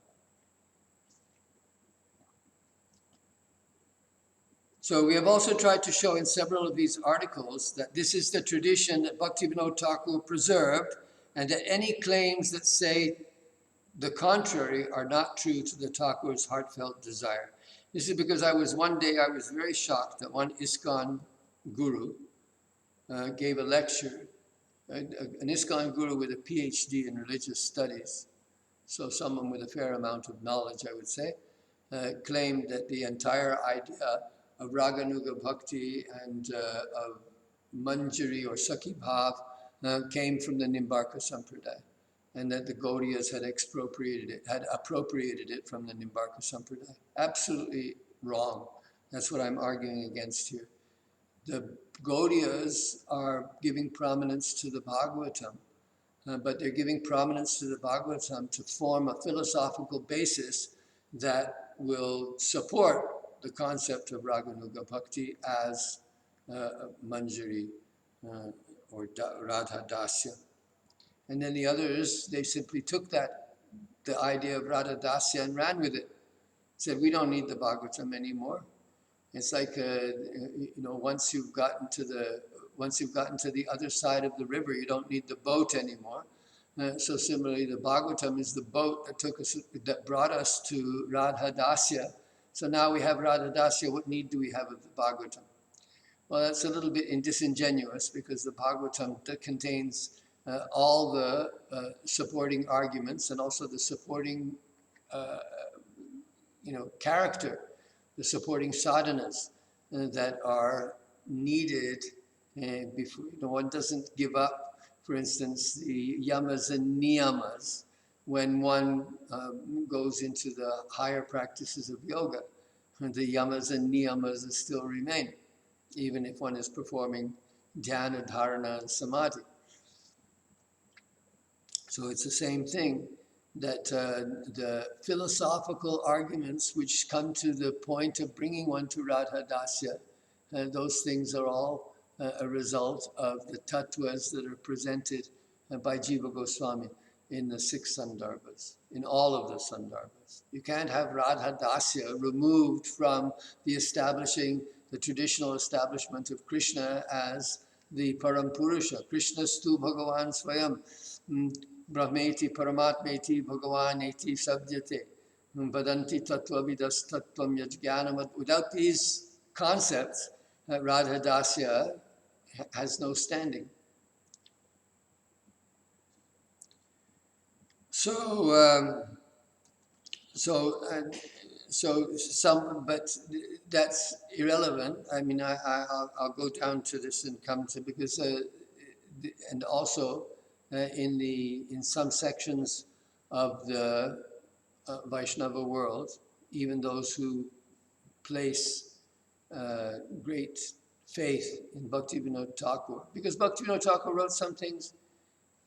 So we have also tried to show in several of these articles that this is the tradition that Bhaktivinoda Thakur preserved, and that any claims that say the contrary are not true to the Thakur's heartfelt desire. This is because one day I was very shocked that one ISKCON guru gave a lecture, an ISKCON guru with a PhD in religious studies, so someone with a fair amount of knowledge, I would say, claimed that the entire idea of Raganuga Bhakti and of Manjari or Sakhi Bhav came from the Nimbarka Sampradaya, and that the Gaudiyas had appropriated it from the Nimbarka Sampradaya. Absolutely wrong. That's what I'm arguing against here. The Gaudiyas are giving prominence to the Bhagavatam, but they're giving prominence to the Bhagavatam to form a philosophical basis that will support the concept of Raganuga Bhakti as Manjari or Radha Dasya. And then the others, they simply took the idea of Radha Dasya and ran with it. Said, we don't need the Bhagavatam anymore. It's like, once you've gotten to the other side of the river, you don't need the boat anymore. So similarly, the Bhagavatam is the boat that brought us to Radha Dasya. So now we have Radha Dasya, what need do we have of the Bhagavatam? Well, that's a little bit disingenuous, because the Bhagavatam contains all the supporting arguments and also the supporting character, the supporting sadhanas that are needed before. One doesn't give up, for instance, the yamas and niyamas when one goes into the higher practices of yoga. The yamas and niyamas still remain, even if one is performing dhyana, dharana, and samadhi. So it's the same thing, that the philosophical arguments which come to the point of bringing one to Radha Dasya, those things are all a result of the tattvas that are presented by Jiva Goswami in the 6 Sandarbhas, in all of the Sandarbhas. You can't have Radha Dasya removed from the traditional establishment of Krishna as the Parampurusha. Krishna stu Bhagavan Swayam. Brahmeti Paramatmeti Bhagavaneti Sabdyate Vadanti Tattvavidas Tattvam Yajnanamat. Without these concepts, Radha Dasya has no standing. But that's irrelevant. I mean, I'll go down to this and come to, because and also in some sections of the Vaishnava world, even those who place great faith in Bhaktivinoda Thakur, because Bhaktivinoda Thakur wrote some things.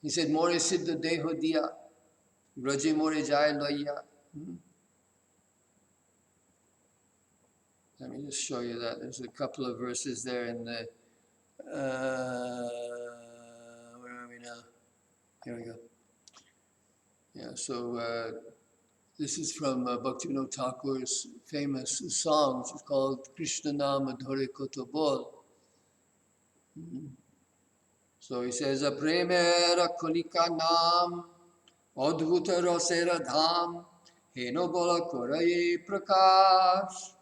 He said, "More Siddha Deha diya, Raje more jai loya." Let me just show you that. There's a couple of verses there in the. Where are we now? Here we go. Yeah, so this is from Bhaktivinoda Thakur's famous song, which is called Krishna Nama Dhore Koto Bol. So he says, Premera Kolika Nam, Adhuta Rasera Dham, Heno Bola Koraye Prakash,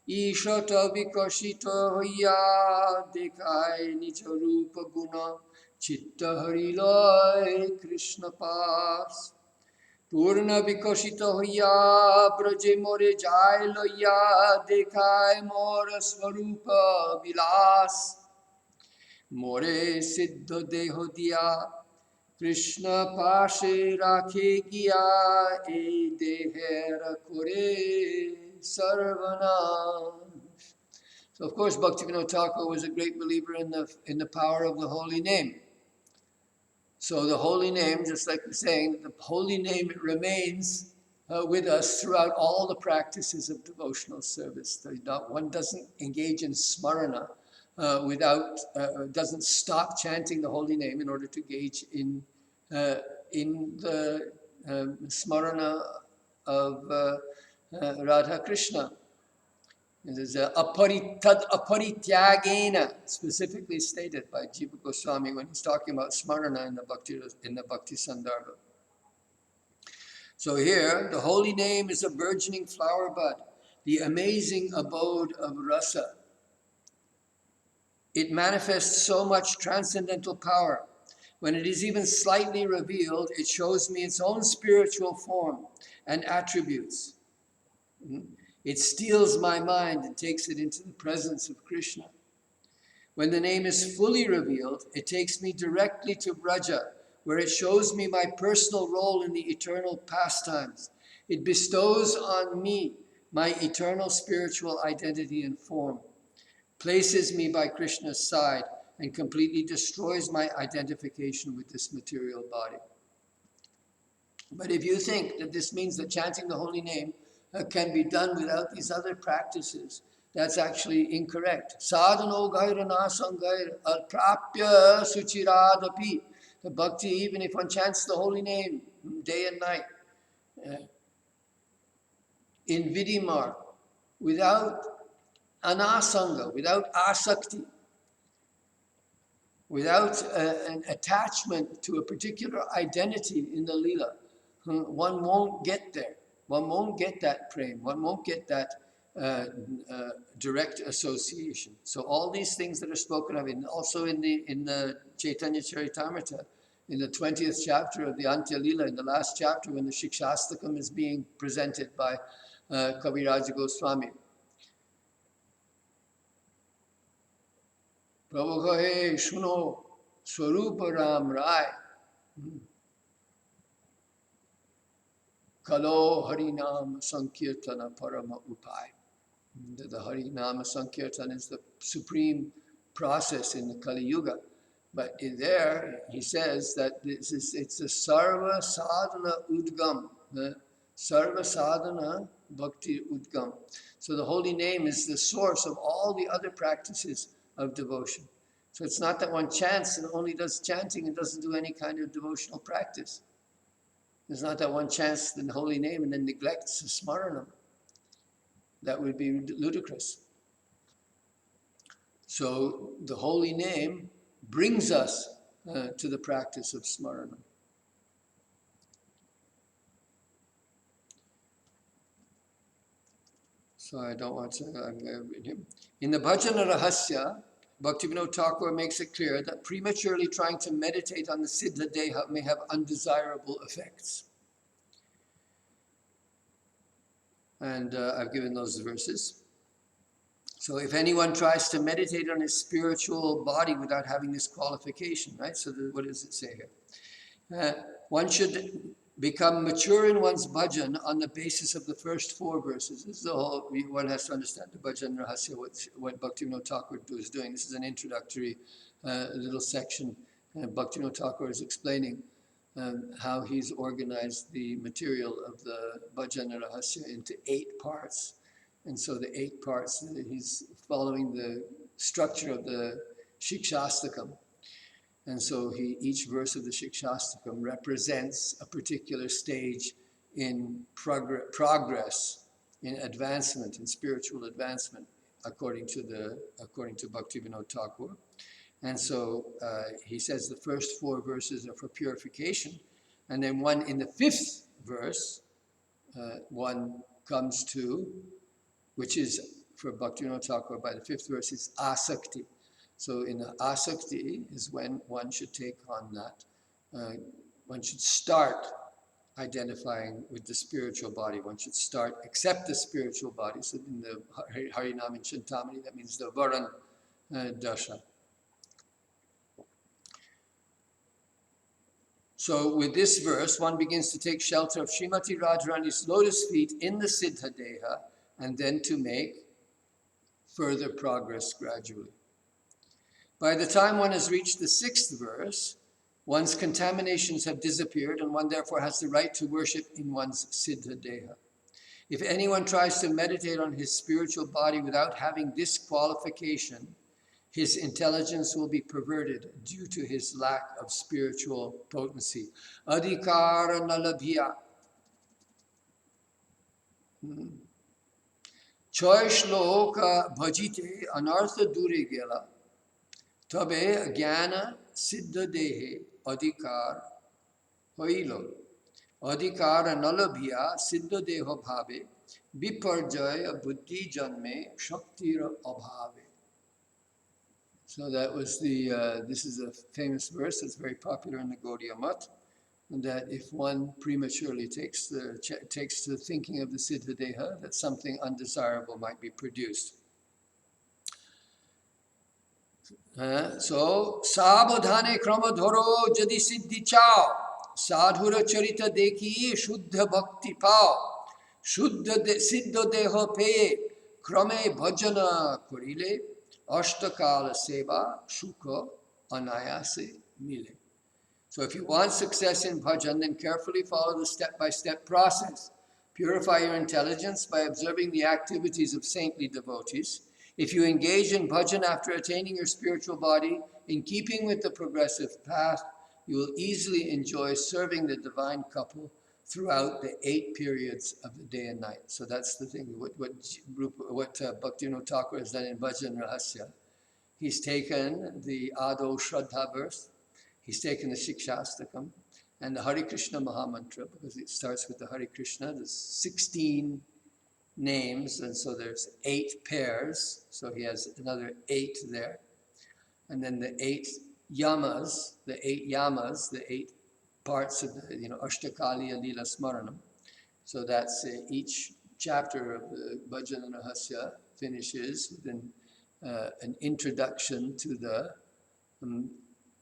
Ishata Vikashita Hoya, Dekai Nicha Rupa Guna, Chitta Hariloy Krishna Pas. Purna Vikashita Hoya, Braje More Jai Loya, Dekai Mora Swarupa Vilas. More Siddha Deha diya, Krishna pashe rakhe giya, e dehera kore sarvana. So of course Bhaktivinoda Thakur was a great believer in the power of the holy name. So the holy name, just like we're saying, the holy name remains with us throughout all the practices of devotional service. One doesn't engage in smarana doesn't stop chanting the holy name in order to engage in the smarana of Radha Krishna. There's tad aparityagena, specifically stated by Jiva Goswami when he's talking about smarana in the Bhakti Sandarbha. So here, the holy name is a burgeoning flower bud, the amazing abode of rasa. It manifests so much transcendental power. When it is even slightly revealed, it shows me its own spiritual form and attributes. It steals my mind and takes it into the presence of Krishna. When the name is fully revealed, it takes me directly to Braja, where it shows me my personal role in the eternal pastimes. It bestows on me my eternal spiritual identity and form, places me by Krishna's side, and completely destroys my identification with this material body. But if you think that this means that chanting the holy name can be done without these other practices, that's actually incorrect. Sadhano gaira nasangaira alprapya suchiradapi. The bhakti, even if one chants the holy name day and night, in vidimar, without anasanga, without asakti, without an attachment to a particular identity in the lila, one won't get there. One won't get that prem. One won't get that direct association. So all these things that are spoken of, also in the Chaitanya Charitamrita, in the 20th chapter of the Antya Lila, in the last chapter when the Shikshastakam is being presented by Kaviraja Goswami. Prabhu kahe suno Swarupa Ram Rai. Kalo Harinam Sankirtana Parama Upai. The Harinama Sankirtan is the supreme process in the Kali Yuga. But in there, he says that it's a Sarva Sadhana Udgam. The Sarva Sadhana Bhakti Udgam. So the holy name is the source of all the other practices of devotion. So it's not that one chants and only does chanting and doesn't do any kind of devotional practice. It's not that one chants the holy name and then neglects smaranam. That would be ludicrous. So the holy name brings us to the practice of smaranam. So I don't want to, in the Bhajana Rahasya, Bhaktivinoda Thakur makes it clear that prematurely trying to meditate on the Siddha Deha may have undesirable effects. And I've given those verses. So if anyone tries to meditate on his spiritual body without having this qualification, right? So what does it say here? One should become mature in one's bhajan on the basis of the first 4 verses. This is the whole, one has to understand the bhajan rahasya, what Bhaktivinoda Thakur is doing. This is an introductory little section. Bhaktivinoda Thakur is explaining how he's organized the material of the bhajan rahasya into 8 parts. And so the 8 parts, he's following the structure of the Shikshastakam. And so each verse of the Shikshastakam represents a particular stage in progress, in advancement, in spiritual advancement, according to Bhaktivinoda Thakur. And so he says the first 4 verses are for purification, and then in the 5th verse, one comes to, which is for Bhaktivinoda Thakur by the 5th verse, is asakti. So in the asakti is when one should take on that. One should start identifying with the spiritual body. One should accept the spiritual body. So in the Harinam and Chintamani, that means the Varan Dasha. So with this verse, one begins to take shelter of Srimati Radharani's lotus feet in the Siddha Deha, and then to make further progress gradually. By the time one has reached the 6th verse, one's contaminations have disappeared, and one therefore has the right to worship in one's Siddha Deha. If anyone tries to meditate on his spiritual body without having this qualification, his intelligence will be perverted due to his lack of spiritual potency. Adhikara nalabhiya. Choy shloka bhajite anartha dure gela. Tabe jnana siddha dehe adhikar hoilo. Adhikara nalabhiya siddha deho bhave viparjaya buddhi janme shaktira abhave. So that was this is a famous verse that's very popular in the Gaudiya Mat, that if one prematurely takes to thinking of the Siddha Deha, that something undesirable might be produced. So, sabodhane krama dhoro jadi siddhi chao, sadhura charita dekhi shuddha bhakti pao, siddha deho peye, krame bhajana korile, ashtakala seva shuka anayase mile. So if you want success in bhajan, then carefully follow the step-by-step process. Purify your intelligence by observing the activities of saintly devotees. If you engage in bhajan after attaining your spiritual body, in keeping with the progressive path, you will easily enjoy serving the divine couple throughout the 8 periods of the day and night. So that's the thing, what Bhaktivinoda Thakur has done in Bhajan Rahasya. He's taken the Ado Shraddha verse, he's taken the Shikshastakam, and the Hare Krishna Mahamantra, because it starts with the Hare Krishna. There's 16 names, and so there's 8 pairs, so he has another 8 there. And then the 8 yamas, the 8 parts of the, Ashtakaliya Lila Smaranam. So that's each chapter of the Bhajan Rahasya finishes with an introduction to the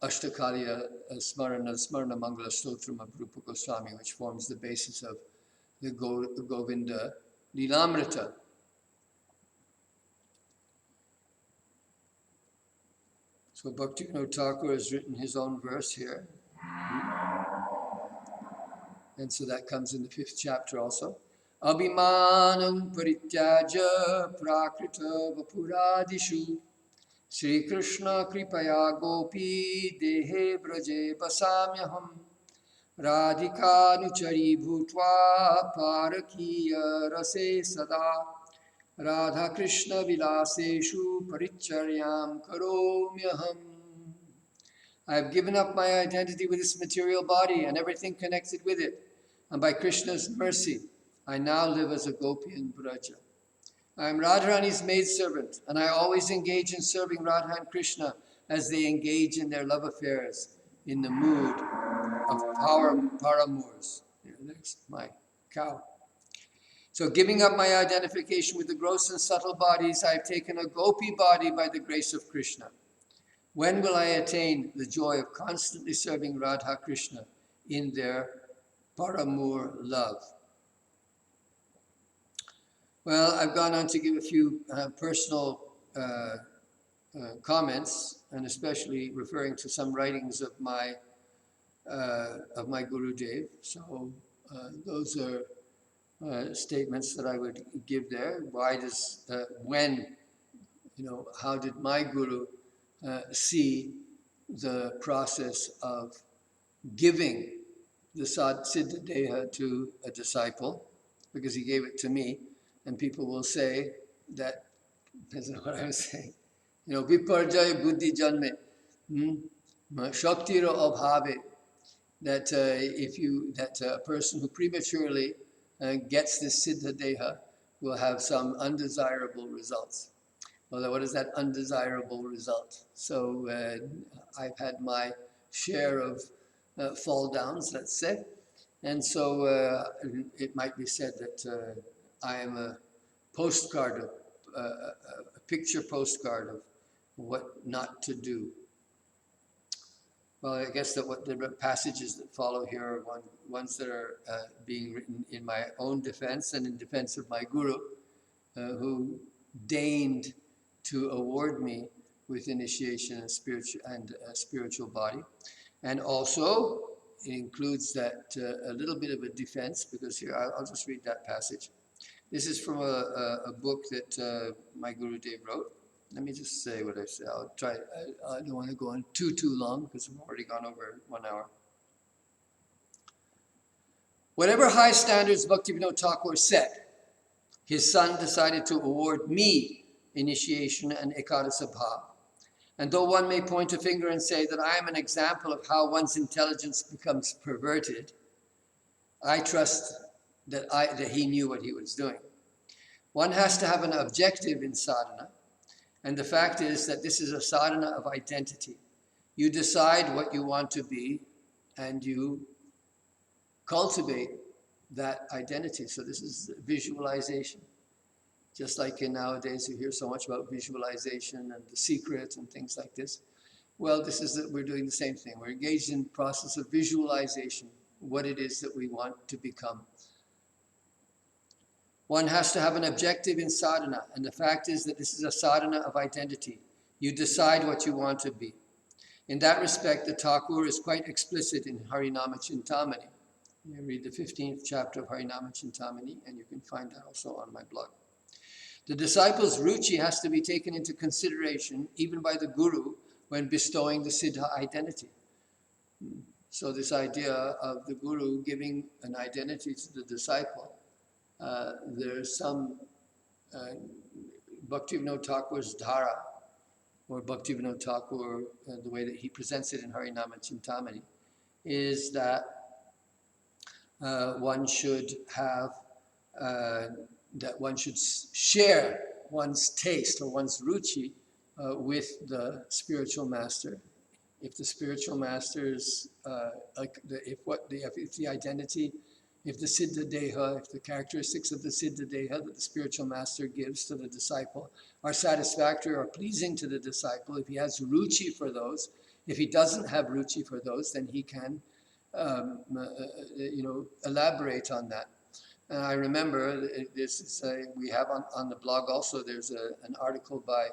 Ashtakaliya Smarana Mangala Stotram of Rupa Goswami, which forms the basis of the Govinda Lilamrita. So Bhaktivinoda Thakur has written his own verse here. And so that comes in the 5th chapter also. Abhimanam parityaja prakrita vapuradishu Sri Krishna kripaya gopi dehe braje basamyaham Radhika nuchari bhutva parakiya rase sada Radha Krishna vilaseshu paricharyam karomyaham. I have given up my identity with this material body and everything connected with it. And by Krishna's mercy, I now live as a gopi in Braja. I am Radharani's maidservant, and I always engage in serving Radha and Krishna as they engage in their love affairs in the mood of paramours. There's my cow. So giving up my identification with the gross and subtle bodies, I have taken a gopi body by the grace of Krishna. When will I attain the joy of constantly serving Radha Krishna in their paramour love? Well, I've gone on to give a few personal comments, and especially referring to some writings of my Gurudev. So those are statements that I would give there. Why does, how did my Guru see the process of giving the Siddha Deha to a disciple? Because he gave it to me. And people will say that, that's not what I was saying, viparjaya buddhi janme, shaktira abhave, that a person who prematurely gets this Siddha Deha will have some undesirable results. Well, what is that undesirable result? So I've had my share of fall downs, let's say, and so it might be said that I am a postcard, a picture postcard of what not to do. Well, I guess that what the passages that follow here are ones that are being written in my own defense and in defense of my guru, who deigned to award me with initiation and a spiritual body. And also, it includes that a little bit of a defense, because here, I'll just read that passage. This is from a book that my Guru Dev wrote. Let me just say what I say. I'll try. I don't want to go on too long because I've already gone over 1 hour. Whatever high standards Bhaktivinoda Thakur set, his son decided to award me initiation and Ekadasa Bhav. And though one may point a finger and say that I am an example of how one's intelligence becomes perverted, I trust that he knew what he was doing. One has to have an objective in sadhana, and the fact is that this is a sadhana of identity. You decide what you want to be, and you cultivate that identity. So this is visualization. Just like nowadays you hear so much about visualization and the secret and things like this. Well, we're doing the same thing. We're engaged in the process of visualization, what it is that we want to become. One has to have an objective in sadhana, and the fact is that this is a sadhana of identity. You decide what you want to be. In that respect, the Thakur is quite explicit in Harinama Chintamani. You read the 15th chapter of Harinama Chintamani, and you can find that also on my blog. The disciple's ruchi has to be taken into consideration, even by the guru, when bestowing the Siddha identity. So this idea of the guru giving an identity to the disciple, there's some Bhaktivinoda Thakur's dhara, or Bhaktivinoda Thakur, the way that he presents it in Harinama Chintamani, is that one should have, that one should share one's taste or one's ruchi with the spiritual master. If the spiritual master's, if the identity, if the Siddha Deha, if the characteristics of the Siddha Deha that the spiritual master gives to the disciple are satisfactory or pleasing to the disciple, if he has ruchi for those, if he doesn't have ruchi for those, then he can, elaborate on that. And I remember this is we have on the blog also. There's an article by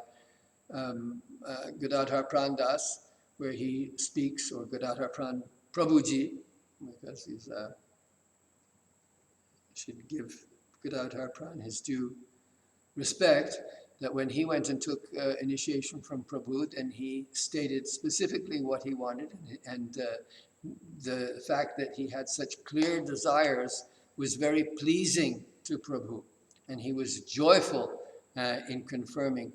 Gadadhar Prandas where he speaks, or Gadadhar Prabhuji, because he's should give Gadadhar Pran his due respect, that when he went and took initiation from Prabhu, and he stated specifically what he wanted, and the fact that he had such clear desires was very pleasing to Prabhu, and he was joyful in confirming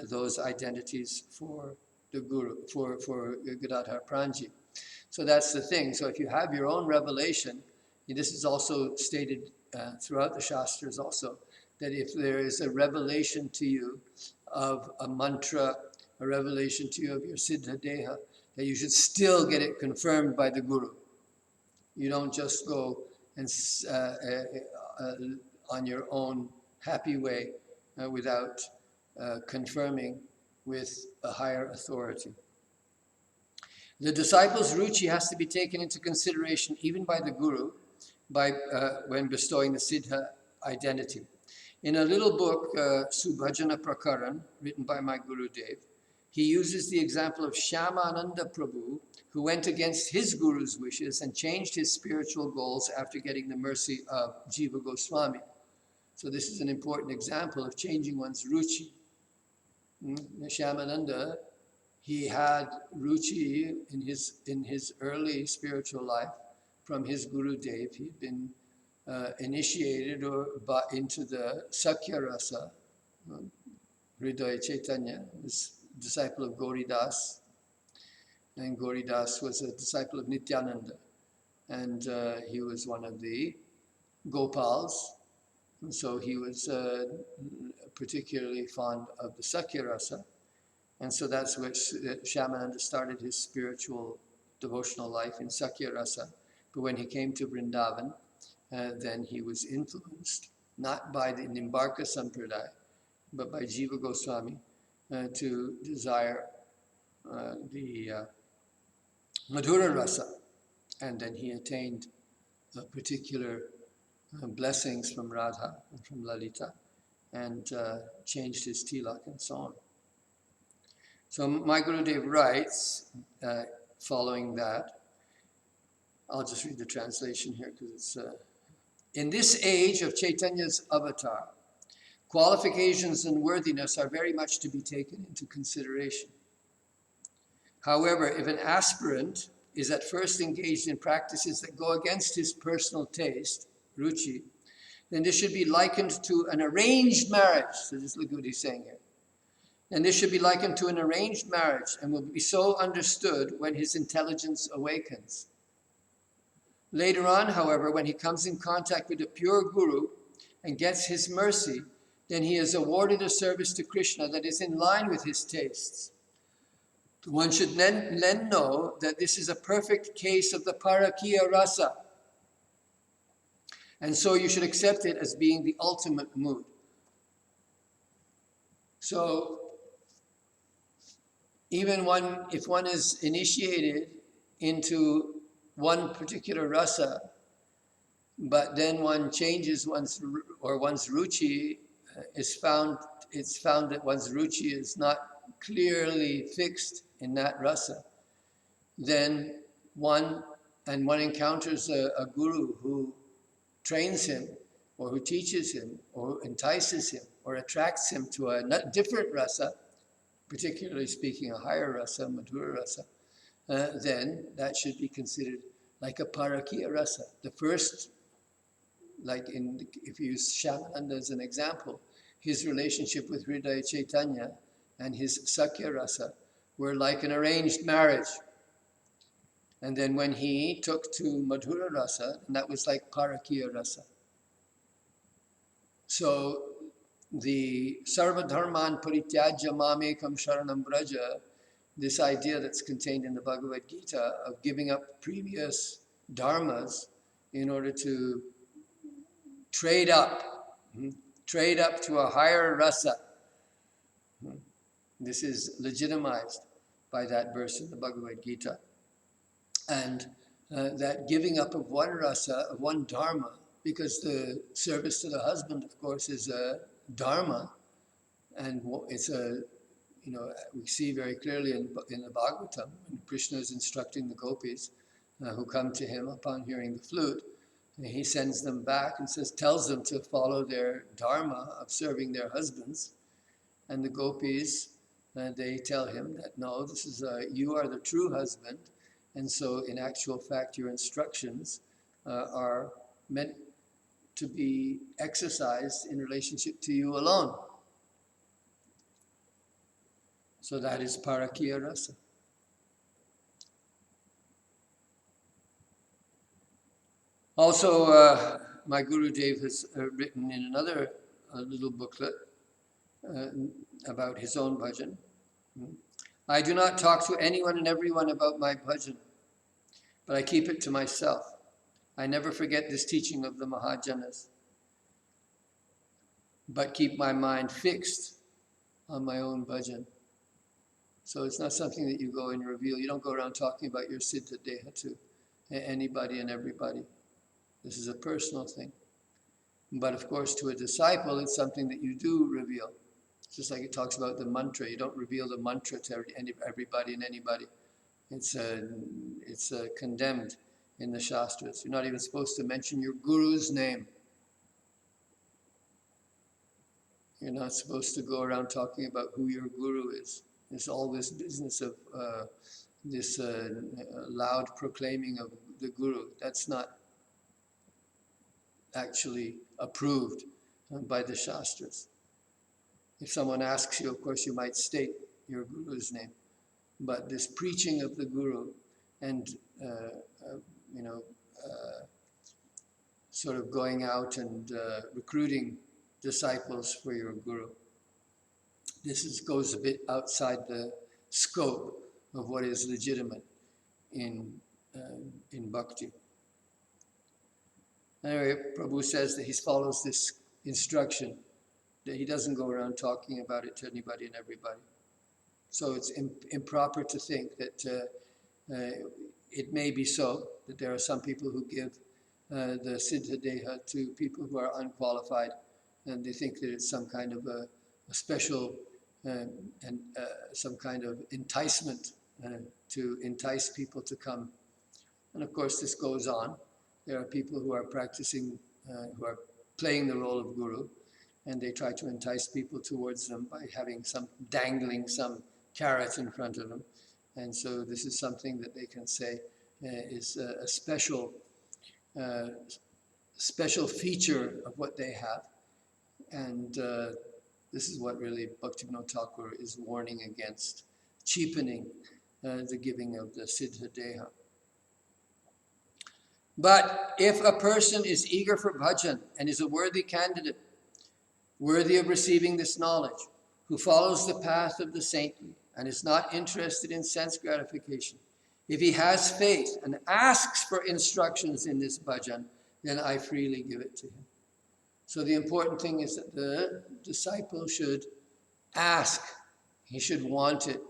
those identities for the Guru, for Gadadhar Pranji. So that's the thing. So if you have your own revelation, this is also stated throughout the Shastras also, that if there is a revelation to you of a mantra, a revelation to you of your Siddha Deha, that you should still get it confirmed by the Guru. You don't just go and on your own happy way without confirming with a higher authority. The disciple's ruchi has to be taken into consideration even by the Guru when bestowing the Siddha identity. In a little book, Subhajana Prakaran, written by my Guru Dev, he uses the example of Shyamananda Prabhu, who went against his Guru's wishes and changed his spiritual goals after getting the mercy of Jiva Goswami. So this is an important example of changing one's ruchi. Shyamananda, he had ruchi in his early spiritual life from his Guru Dev. He'd been initiated into the Sakya Rasa. Hridaya Chaitanya was a disciple of Gauridas, and Gauridas was a disciple of Nityananda, and he was one of the Gopals, and so he was particularly fond of the Sakya Rasa, and so that's which Shyamananda started his spiritual devotional life in Sakya Rasa. But when he came to Vrindavan, then he was influenced, not by the Nimbarka Sampradaya, but by Jiva Goswami, to desire the Madhura Rasa. And then he attained particular blessings from Radha and from Lalita, and changed his tilak and so on. So my Gurudev writes, following that, I'll just read the translation here because it's, in this age of Chaitanya's avatar, qualifications and worthiness are very much to be taken into consideration. However, if an aspirant is at first engaged in practices that go against his personal taste, ruchi, then this should be likened to an arranged marriage. So just look at what he's saying here. And this should be likened to an arranged marriage and will be so understood when his intelligence awakens. Later on, however, when he comes in contact with a pure guru and gets his mercy, then he is awarded a service to Krishna that is in line with his tastes. One should then know that this is a perfect case of the parakiya rasa. And so you should accept it as being the ultimate mood. So, even if one is initiated into one particular rasa, but then one changes one's ruchi, it's found that one's ruchi is not clearly fixed in that rasa, then one encounters a guru who trains him, or who teaches him, or entices him, or attracts him to a different rasa, particularly speaking a higher rasa, madhura rasa, then that should be considered like a parakiya rasa. The first, if you use Shyamananda as an example, his relationship with Hridaya Chaitanya and his Sakya rasa were like an arranged marriage. And then when he took to Madhura rasa, and that was like Parakiya rasa. So the Sarva Dharman Parityajya Mamekam Sharanam Braja, this idea that's contained in the Bhagavad Gita of giving up previous dharmas in order to trade up to a higher rasa. This is legitimized by that verse in the Bhagavad Gita. And that giving up of one rasa, of one dharma, because the service to the husband, of course, is a dharma, and it's a, we see very clearly in the Bhagavatam, when Krishna is instructing the gopis who come to him upon hearing the flute, and he sends them back and tells them to follow their dharma of serving their husbands, and the gopis, they tell him that no, this is you are the true husband, and so in actual fact your instructions are meant to be exercised in relationship to you alone. So that is parakiya rasa. Also, my Gurudev has written in another little booklet about his own bhajan. I do not talk to anyone and everyone about my bhajan, but I keep it to myself. I never forget this teaching of the Mahajanas, but keep my mind fixed on my own bhajan. So it's not something that you go and reveal. You don't go around talking about your Siddha Deha to anybody and everybody. This is a personal thing. But of course, to a disciple, it's something that you do reveal. It's just like it talks about the mantra. You don't reveal the mantra to everybody and anybody. It's condemned in the Shastras. You're not even supposed to mention your guru's name. You're not supposed to go around talking about who your guru is. There's all this business of this loud proclaiming of the guru. That's not actually approved by the Shastras. If someone asks you, of course, you might state your guru's name. But this preaching of the guru and, sort of going out and recruiting disciples for your guru, this goes a bit outside the scope of what is legitimate in bhakti. Anyway, Prabhu says that he follows this instruction, that he doesn't go around talking about it to anybody and everybody. So it's improper to think that it may be so that there are some people who give the Siddha Deha to people who are unqualified, and they think that it's some kind of a special and some kind of enticement to entice people to come. And of course, this goes on. There are people who are practicing, who are playing the role of guru, and they try to entice people towards them by having dangling some carrot in front of them. And so this is something that they can say is a special feature of what they have. And this is what really Bhaktivinoda Thakur is warning against, cheapening the giving of the Siddha Deha. But if a person is eager for bhajan and is a worthy candidate, worthy of receiving this knowledge, who follows the path of the saintly and is not interested in sense gratification, if he has faith and asks for instructions in this bhajan, then I freely give it to him. So the important thing is that the disciple should ask. He should want it.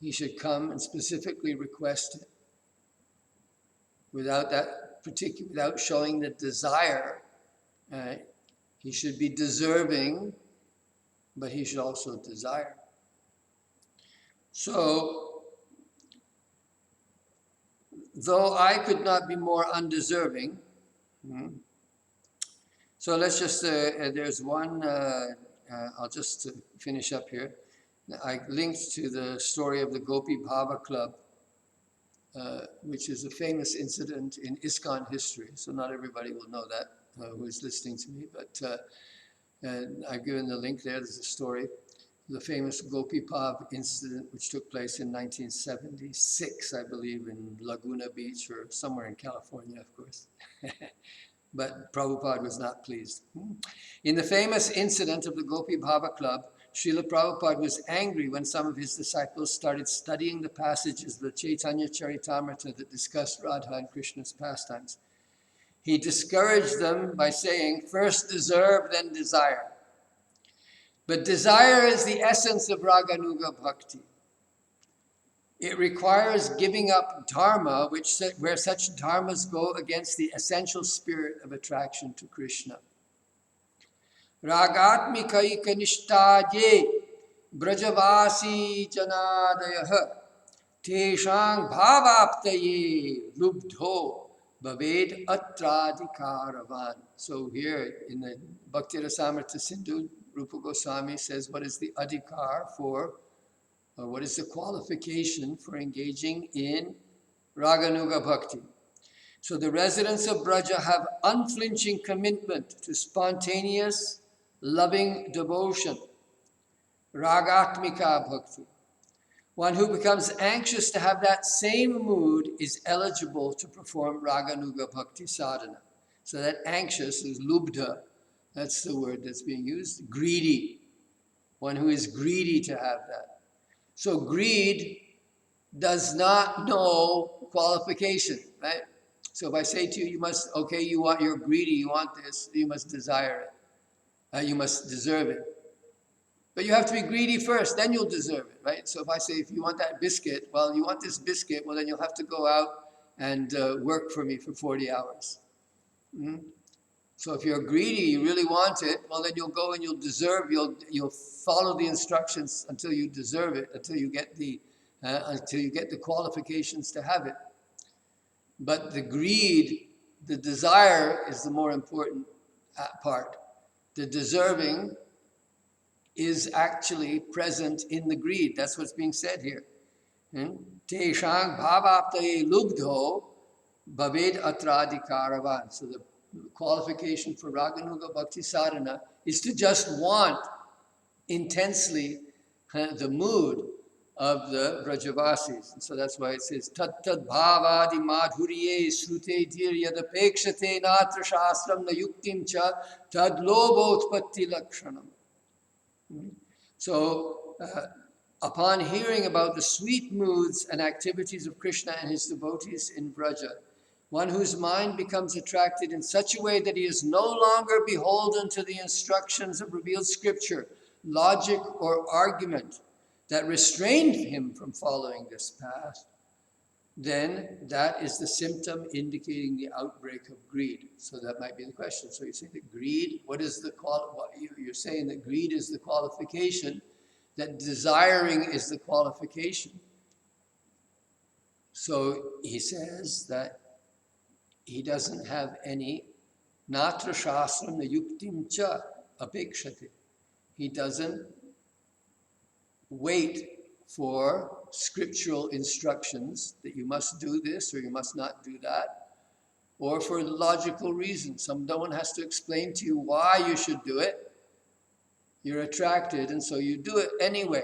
He should come and specifically request it. Without showing the desire, he should be deserving, but he should also desire. So, though I could not be more undeserving, so let's just, there's one, I'll just finish up here. I linked to the story of the Gopi Bhava Club, which is a famous incident in ISKCON history. So not everybody will know that who is listening to me, but I've given the link there. There's a story, the famous Gopi Bhava incident, which took place in 1976, I believe, in Laguna Beach or somewhere in California, of course. But Prabhupada was not pleased. In the famous incident of the Gopi Bhava Club, Srila Prabhupada was angry when some of his disciples started studying the passages of the Chaitanya Charitamrita that discussed Radha and Krishna's pastimes. He discouraged them by saying, first deserve, then desire. But desire is the essence of Raganuga Bhakti. It requires giving up dharma, where such dharmas go against the essential spirit of attraction to Krishna. Ragatmikaika nishtadye brajavasi janadayah teshang bhavaptaye lubdho bhaved atradhikaravan. So here in the Bhakti Rasamrita Sindhu, Rupa Goswami says, what is the adhikar for, or what is the qualification for engaging in Raganuga Bhakti? So the residents of Braja have unflinching commitment to spontaneous, loving devotion, Ragatmika Bhakti. One who becomes anxious to have that same mood is eligible to perform Raganuga Bhakti sadhana. So that anxious is lubdha, that's the word that's being used, greedy. One who is greedy to have that. So greed does not know qualification, right? So if I say to you, you're greedy, you want this, you must desire it. You must deserve it. But you have to be greedy first, then you'll deserve it, right? So if I say, if you want that biscuit, well, you want this biscuit, well, then you'll have to go out and work for me for 40 hours. So if you're greedy, you really want it, well, then you'll go and you'll follow the instructions until you deserve it, until you get the qualifications to have it. But the greed, the desire is the more important part. The deserving is actually present in the greed. That's what's being said here. Teshang bhavaptaye lubdho bhaved atradhikaravan. So the qualification for Raganuga Bhakti Sadhana is to just want intensely the mood of the Vrajavasis. And so that's why it says, Tat tad bhavadi madhurye srute dhiryadapekshate natra shastram na yuktim cha tad lobotpatti lakshanam. So, upon hearing about the sweet moods and activities of Krishna and his devotees in Vraja, one whose mind becomes attracted in such a way that he is no longer beholden to the instructions of revealed scripture, logic, or argument that restrained him from following this path, then that is the symptom indicating the outbreak of greed. So that might be the question. So you say that greed, what is the you're saying that greed is the qualification, that desiring is the qualification. So he says that he doesn't have any natra shastram yuktim cha apekshate. He doesn't wait for scriptural instructions that you must do this or you must not do that, or for logical reasons. Someone has to explain to you why you should do it. You're attracted, and so you do it anyway.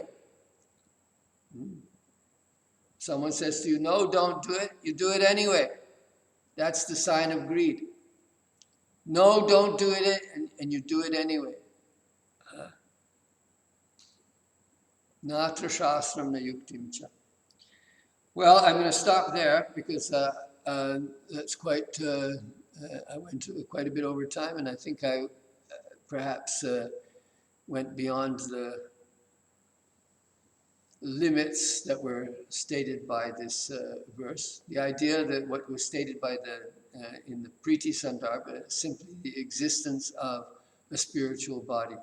Someone says to you, no, don't do it. You do it anyway. That's the sign of greed. No, don't do it, and you do it anyway. Natra shastram na yuktim cha. Well, I'm going to stop there because that's quite. I went quite a bit over time, and I think I perhaps went beyond the limits that were stated by this verse. The idea that what was stated by in the Priti Sandarbha is simply the existence of a spiritual body.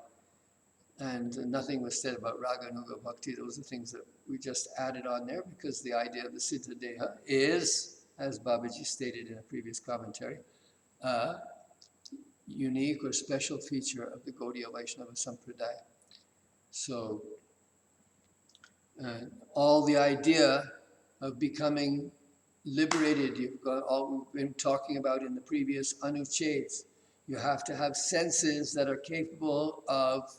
And nothing was said about Raga, Nuga, Bhakti. Those are things that we just added on there because the idea of the Siddha Deha is, as Babaji stated in a previous commentary, a unique or special feature of the Gaudiya Vaishnava Sampradaya. So, all the idea of becoming liberated, you've got all we've been talking about in the previous anucchedas. You have to have senses that are capable of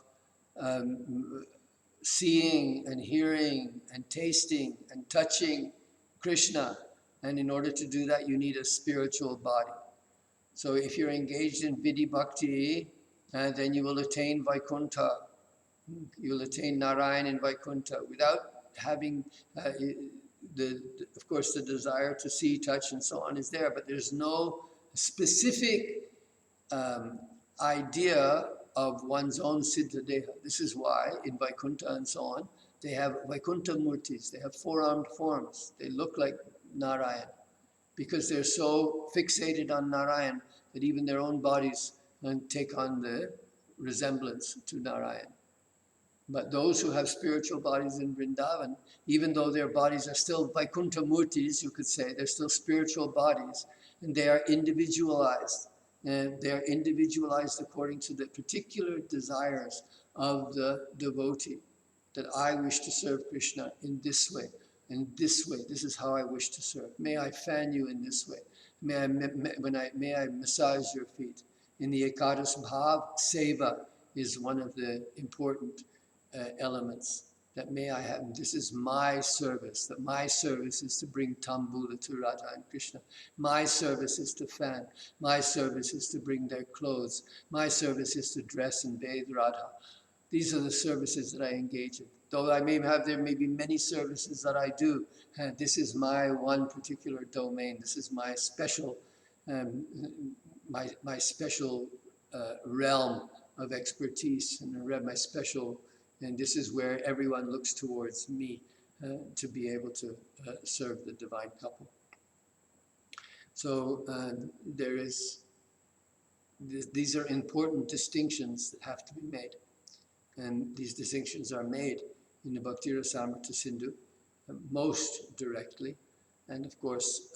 seeing and hearing and tasting and touching Krishna. And in order to do that, you need a spiritual body. So if you're engaged in Vidhi Bhakti, then you will attain Vaikuntha. You'll attain Narayan in Vaikuntha without having, of course, the desire to see, touch, and so on is there, but there's no specific idea of one's own Siddha Deha. This is why in Vaikuntha and so on, they have Vaikuntha Murtis, they have four-armed forms. They look like Narayan because they're so fixated on Narayan that even their own bodies take on the resemblance to Narayan. But those who have spiritual bodies in Vrindavan, even though their bodies are still Vaikuntha Murtis, you could say, they're still spiritual bodies, and they are individualized. And they're individualized according to the particular desires of the devotee. That I wish to serve Krishna in this way, in this way. This is how I wish to serve. May I fan you in this way. May I massage your feet. In the Ekadas Bhav, Seva is one of the important elements. That may I have, this is my service, that my service is to bring Tambula to Radha and Krishna. My service is to fan. My service is to bring their clothes. My service is to dress and bathe Radha. These are the services that I engage in. Though I there may be many services that I do, and this is my one particular domain. This is my special, my special realm of expertise, and my special. And this is where everyone looks towards me to be able to serve the divine couple. So these are important distinctions that have to be made. And these distinctions are made in the Bhakti Rasamrita Sindhu most directly. And of course,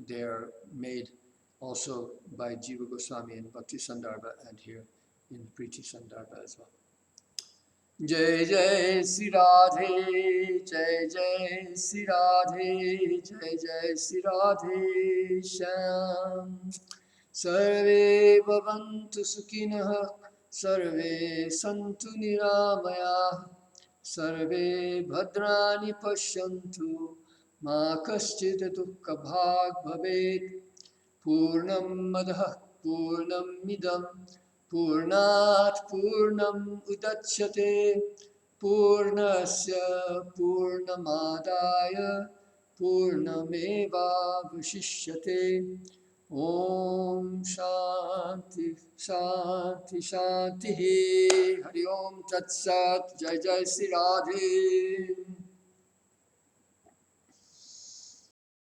they are made also by Jiva Goswami in Bhakti Sandarbha and here in Priti Sandarbha as well. Jai Jai Sri Radhe, Jai Jai Sri Radhe, Jai Jai Sri Radhe Shyam. Sarve bhavantu sukhinah, sarve santu niramaya, sarve bhadrani pashyantu, ma kaschid dukkha bhag bhavet. Purnam madhah purnam midam, Purnat Purnam Udachyate, Purnasya Purnamadaya, Purnameva Vashishyate. Om Shanti Shanti Shanti Hari Om Tat Sat. Jai Jai Sri Radhe.